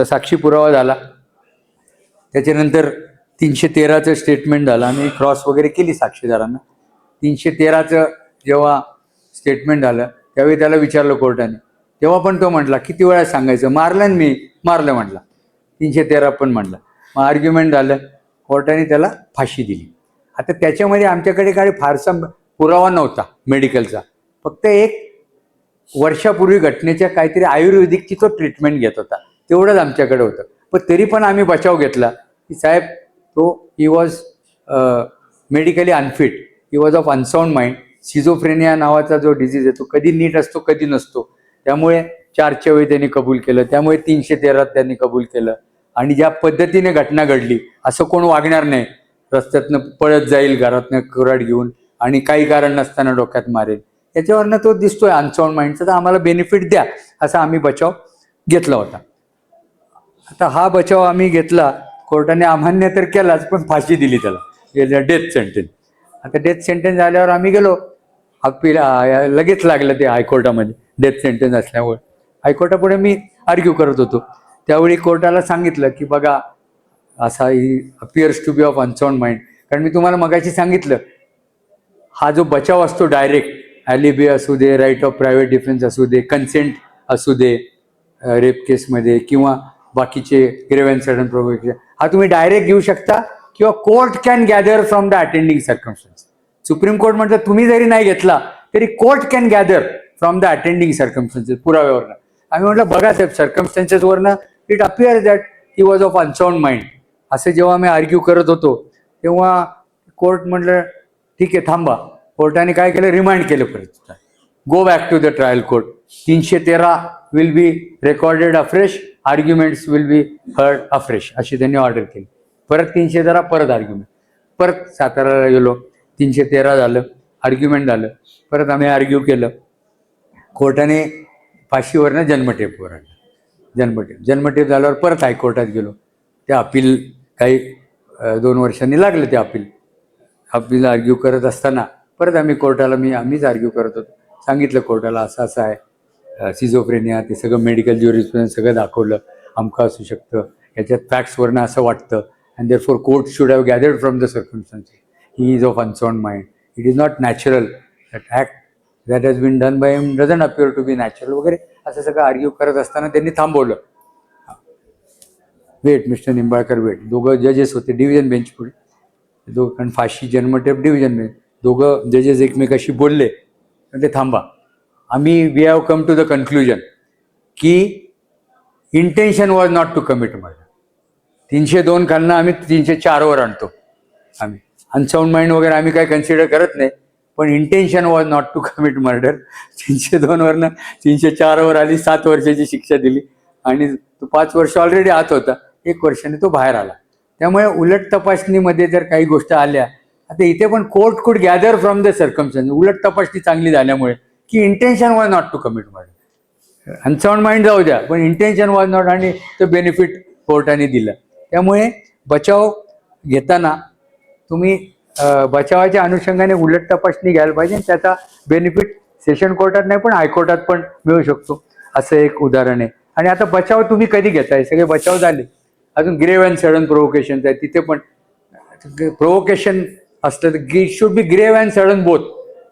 Speaker 1: साक्षी पुरावा झाला. त्याच्यानंतर 313चं स्टेटमेंट झालं. आम्ही क्रॉस वगैरे केली साक्षीदारांना. 313चं जेव्हा स्टेटमेंट झालं त्यावेळी त्याला विचारलं कोर्टाने, तेव्हा पण तो म्हटला, किती वेळा सांगायचं, मारलं मी मारलं म्हटला. 313 पण म्हटलं. मग आर्ग्युमेंट झालं, कोर्टाने त्याला फाशी दिली. आता त्याच्यामध्ये आमच्याकडे काही फारसा पुरावा नव्हता मेडिकलचा, फक्त एक वर्षापूर्वी घटनेच्या काहीतरी आयुर्वेदिकची तो ट्रीटमेंट घेत होता, तेवढंच आमच्याकडे होतं. पण तरी पण आम्ही बचाव घेतला की साहेब तो he was medically unfit, he was of unsound mind. Schizophrenia नावाचा जो डिझीज आहे तो कधी नीट असतो कधी नसतो, त्यामुळे 4च्या वेळी त्यांनी कबूल केलं, त्यामुळे 313 त्यांनी कबूल केलं. आणि ज्या पद्धतीने घटना घडली, असं कोण वागणार नाही, रस्त्यातनं पळत जाईल घरातनं कुऱ्हाड घेऊन आणि काही कारण नसताना डोक्यात मारेल, याच्यावरनं तो दिसतोय अनसाऊंड माइंडचा, तर आम्हाला बेनिफिट द्या असा आम्ही बचाव घेतला होता. आता हा बचाव आम्ही घेतला, कोर्टाने अमान्य तर केलाच पण फाशी दिली त्याला, डेथ सेंटेन्स. आता डेथ सेंटेन्स झाल्यावर आम्ही गेलो अपील, लगेच लागलं ते हायकोर्टामध्ये डेथ सेंटेन्स असल्यामुळे. हायकोर्टापुढे मी आर्ग्यू करत होतो, त्यावेळी कोर्टाला सांगितलं की बघा असा ही अपिअर्स to be of unsound mind. कारण मी तुम्हाला मगाशी सांगितलं, हा जो बचाव असतो डायरेक्ट, ॲलिबी असू दे, राईट ऑफ प्रायव्हेट डिफेन्स असू दे, कन्सेंट असू दे रेप केसमध्ये, किंवा बाकीचे ग्रेव्ह अँड सडन प्रोव्होकेशन, हा तुम्ही डायरेक्ट घेऊ शकता किंवा court can gather from the attending circumstance. Supreme court म्हणतात तुम्ही जरी नाही घेतला तरी court can gather from the attending circumstances, पुराव्यावरनं. आम्ही म्हटलं बघा साहेब, सर्कमस्टन्सेसवरनं it appear that he was of unsound mind. असं जेव्हा आम्ही आर्ग्यू करत होतो तेव्हा कोर्ट म्हटलं ठीक आहे थांबा. कोर्टाने काय केलं, रिमाइंड केलं परत, go back to the trial court. 313 will be recorded afresh, arguments will be heard afresh, अशी त्यांनी ऑर्डर केली. परत 313 परत आर्ग्युमेंट, परत साताराला गेलो, 313 झालं, आर्ग्युमेंट झालं, परत आम्ही आर्ग्यू केलं. कोर्टाने फाशीवरनं जन्मठेपवर आणलं. जन्मठेप झाल्यावर परत हायकोर्टात गेलो. ते अपील काही 2 वर्षांनी लागलं ते अपील आर्ग्यू करत असताना परत आम्ही कोर्टाला, आम्हीच आर्ग्यू करत होतो, सांगितलं कोर्टाला असं असं आहे सिझोफ्रेनिया, ते सगळं मेडिकल ज्युरिस्प्रुडन्स सगळं दाखवलं, अमकं असू शकतं, याच्यात फॅक्ट्सवरनं असं वाटतं, and therefore court should have gathered from the circumstances, he is of unsound mind, it is not natural, that act that has been done by him doesn't appear to be natural वगैरे, असं सगळं argue करत असताना त्यांनी थांबवलं. Weight mister Nimbalkar weight, दोघं जजेस होते डिव्हिजन बेंच पुढे, दोघं, कारण फाशी जन्मठेप डिव्हिजन बेंच, दोघं जजेस एकमेकाशी बोलले, ते थांबा, आम्ही we have come to the conclusion की intention was not to commit murder. 302 खालनं आम्ही 304वर आणतो. आम्ही अनसाऊंड माइंड वगैरे आम्ही काय कन्सिडर करत नाही, पण intention was not to commit murder 302 वरनं 304वर आली, 7 वर्षाची शिक्षा दिली, आणि तो 5 वर्ष ऑलरेडी आत होता, 1 वर्षाने तो बाहेर आला. त्यामुळे उलट तपासणीमध्ये जर काही गोष्टी आल्या, आता इथे पण कोर्ट कुड गॅदर फ्रॉम द सर्कमस्टन्स, उलट तपासणी चांगली झाल्यामुळे की intention was not to commit murder, unsound mind जाऊ द्या पण इंटेन्शन वॉज नॉट, आणि तो बेनिफिट कोर्टाने दिलं. त्यामुळे बचाव घेताना तुम्ही बचावाच्या अनुषंगाने उलट तपासणी घ्यायला पाहिजे, त्याचा बेनिफिट सेशन कोर्टात नाही पण हायकोर्टात पण मिळू शकतो, असं एक उदाहरण आहे. आणि आता बचाव तुम्ही कधी घेताय, सगळे बचाव झाले, अजून ग्रेव्ह अँड सडन प्रोव्होकेशन आहे, तिथे पण प्रोव्होकेशन असलं तर it should B grave and sudden both.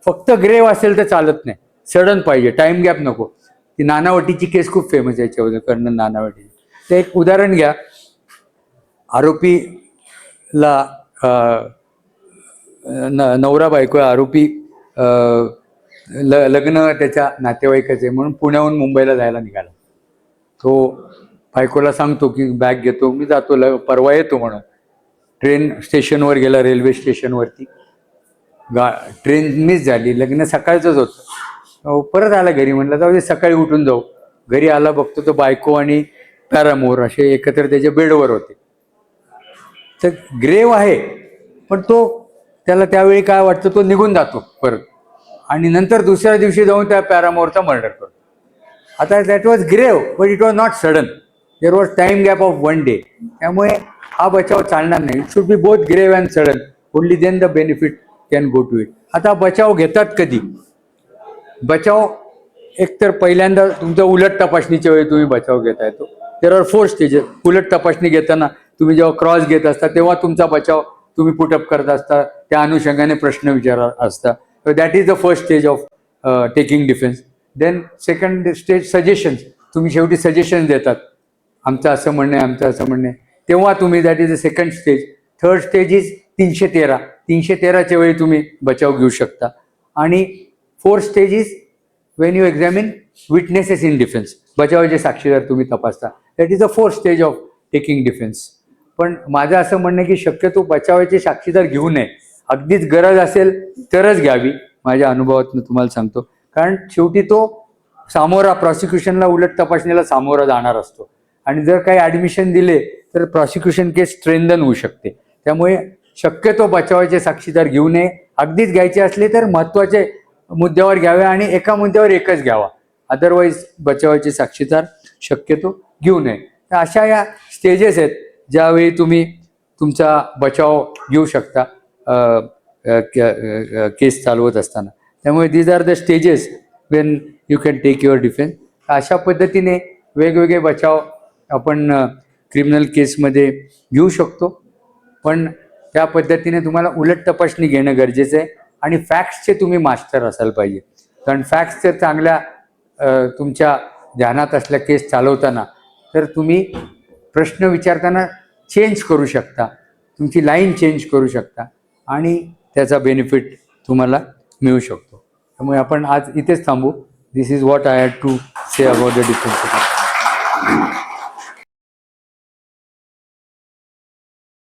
Speaker 1: फक्त ग्रेव्ह असेल तर चालत नाही, सडन पाहिजे, टाइम गॅप नको. ती नानावटीची केस खूप फेमस आहे याच्यावर, कर्नल नानावटी. ते एक उदाहरण घ्या, आरोपीला नवरा बायको, आरोपी लग्न त्याच्या नातेवाईकाचे म्हणून पुण्याहून मुंबईला जायला निघाला. तो बायकोला सांगतो की बॅग घेतो मी जातो, परवा येतो म्हणून. ट्रेन स्टेशनवर गेला, रेल्वे स्टेशनवरती ट्रेन मिस झाली, लग्न सकाळचंच होतं. परत आला घरी, म्हणलं जाऊ दे सकाळी उठून जाऊ. घरी आला, बघतो तो बायको आणि पॅरामोर असे एकत्र त्याच्या बेडवर होते. तर ग्रेव आहे, पण त्याला त्यावेळी काय वाटतं, तो निघून जातो परत, आणि नंतर दुसऱ्या दिवशी जाऊन त्या पॅरामोरचा मर्डर करतो. आता that was grave but it was not sudden, there was time gap of 1 day. त्यामुळे हा बचाव चालणार नाही. It should be both grave and sudden, only then the benefit can go to it. आता बचाव घेतात कधी, बचाव एकतर पहिल्यांदा तुमच्या उलट तपासणीच्या वेळी तुम्ही बचाव घेता येतो. There are 4 stages. उलट तपासणी घेताना तुम्ही जेव्हा क्रॉस घेत असता तेव्हा तुमचा बचाव तुम्ही पुटअप करत असता, त्या अनुषंगाने प्रश्न विचारत असता. That is the first stage of taking defence. Then second stage suggestions, तुम्ही शेवटी सजेशन देतात, आमचं असं म्हणणं आहे, आमचं असं म्हणणं आहे, तेव्हा तुम्ही, that is the second stage. Third stage is 313. 313च्या वेळी तुम्ही बचाव घेऊ शकता. आणि 4th stage is when you examine witnesses in defence, बचावाचे साक्षीदार तुम्ही तपासता, that is a 4th stage of taking defence. पण माझं असं म्हणणं आहे की शक्यतो बचावाचे साक्षीदार घेऊ नये. अगदीच गरज असेल तरच घ्यावी, माझ्या अनुभवातून तुम्हाला सांगतो. कारण शेवटी तो सामोरा प्रॉसिक्युशनला, उलट तपासणीला सामोरा जाणार असतो आणि जर काही ॲडमिशन दिले तर प्रॉसिक्युशन केस स्ट्रेंथन होऊ शकते. त्यामुळे शक्यतो बचावाचे साक्षीदार घेऊ नये. अगदीच घ्यायचे असले तर महत्त्वाचे मुद्द्यावर घ्यावे आणि एका मुद्द्यावर एकच घ्यावा. अदरवाईज बचावाचे साक्षीदार शक्यतो घेऊ नये. तर अशा या स्टेजेस आहेत ज्यावेळी तुम्ही तुमचा बचाव घेऊ शकता केस चालवत असताना. त्यामुळे these are the stages when you can take your defence. अशा पद्धतीने वेगवेगळे बचाव आपण क्रिमिनल केसमध्ये घेऊ शकतो. पण त्या पद्धतीने तुम्हाला उलट तपासणी घेणं गरजेचं आहे आणि फॅक्ट्सचे तुम्ही मास्टर असायला पाहिजे. कारण फॅक्ट्स जर चांगल्या तुमच्या ध्यानात असल्या केस चालवताना तर तुम्ही प्रश्न विचारताना चेंज करू शकता, तुमची लाईन चेंज करू शकता आणि त्याचा बेनिफिट तुम्हाला मिळू शकतो. त्यामुळे आपण आज इथेच थांबू. This is what I had to say about the defence.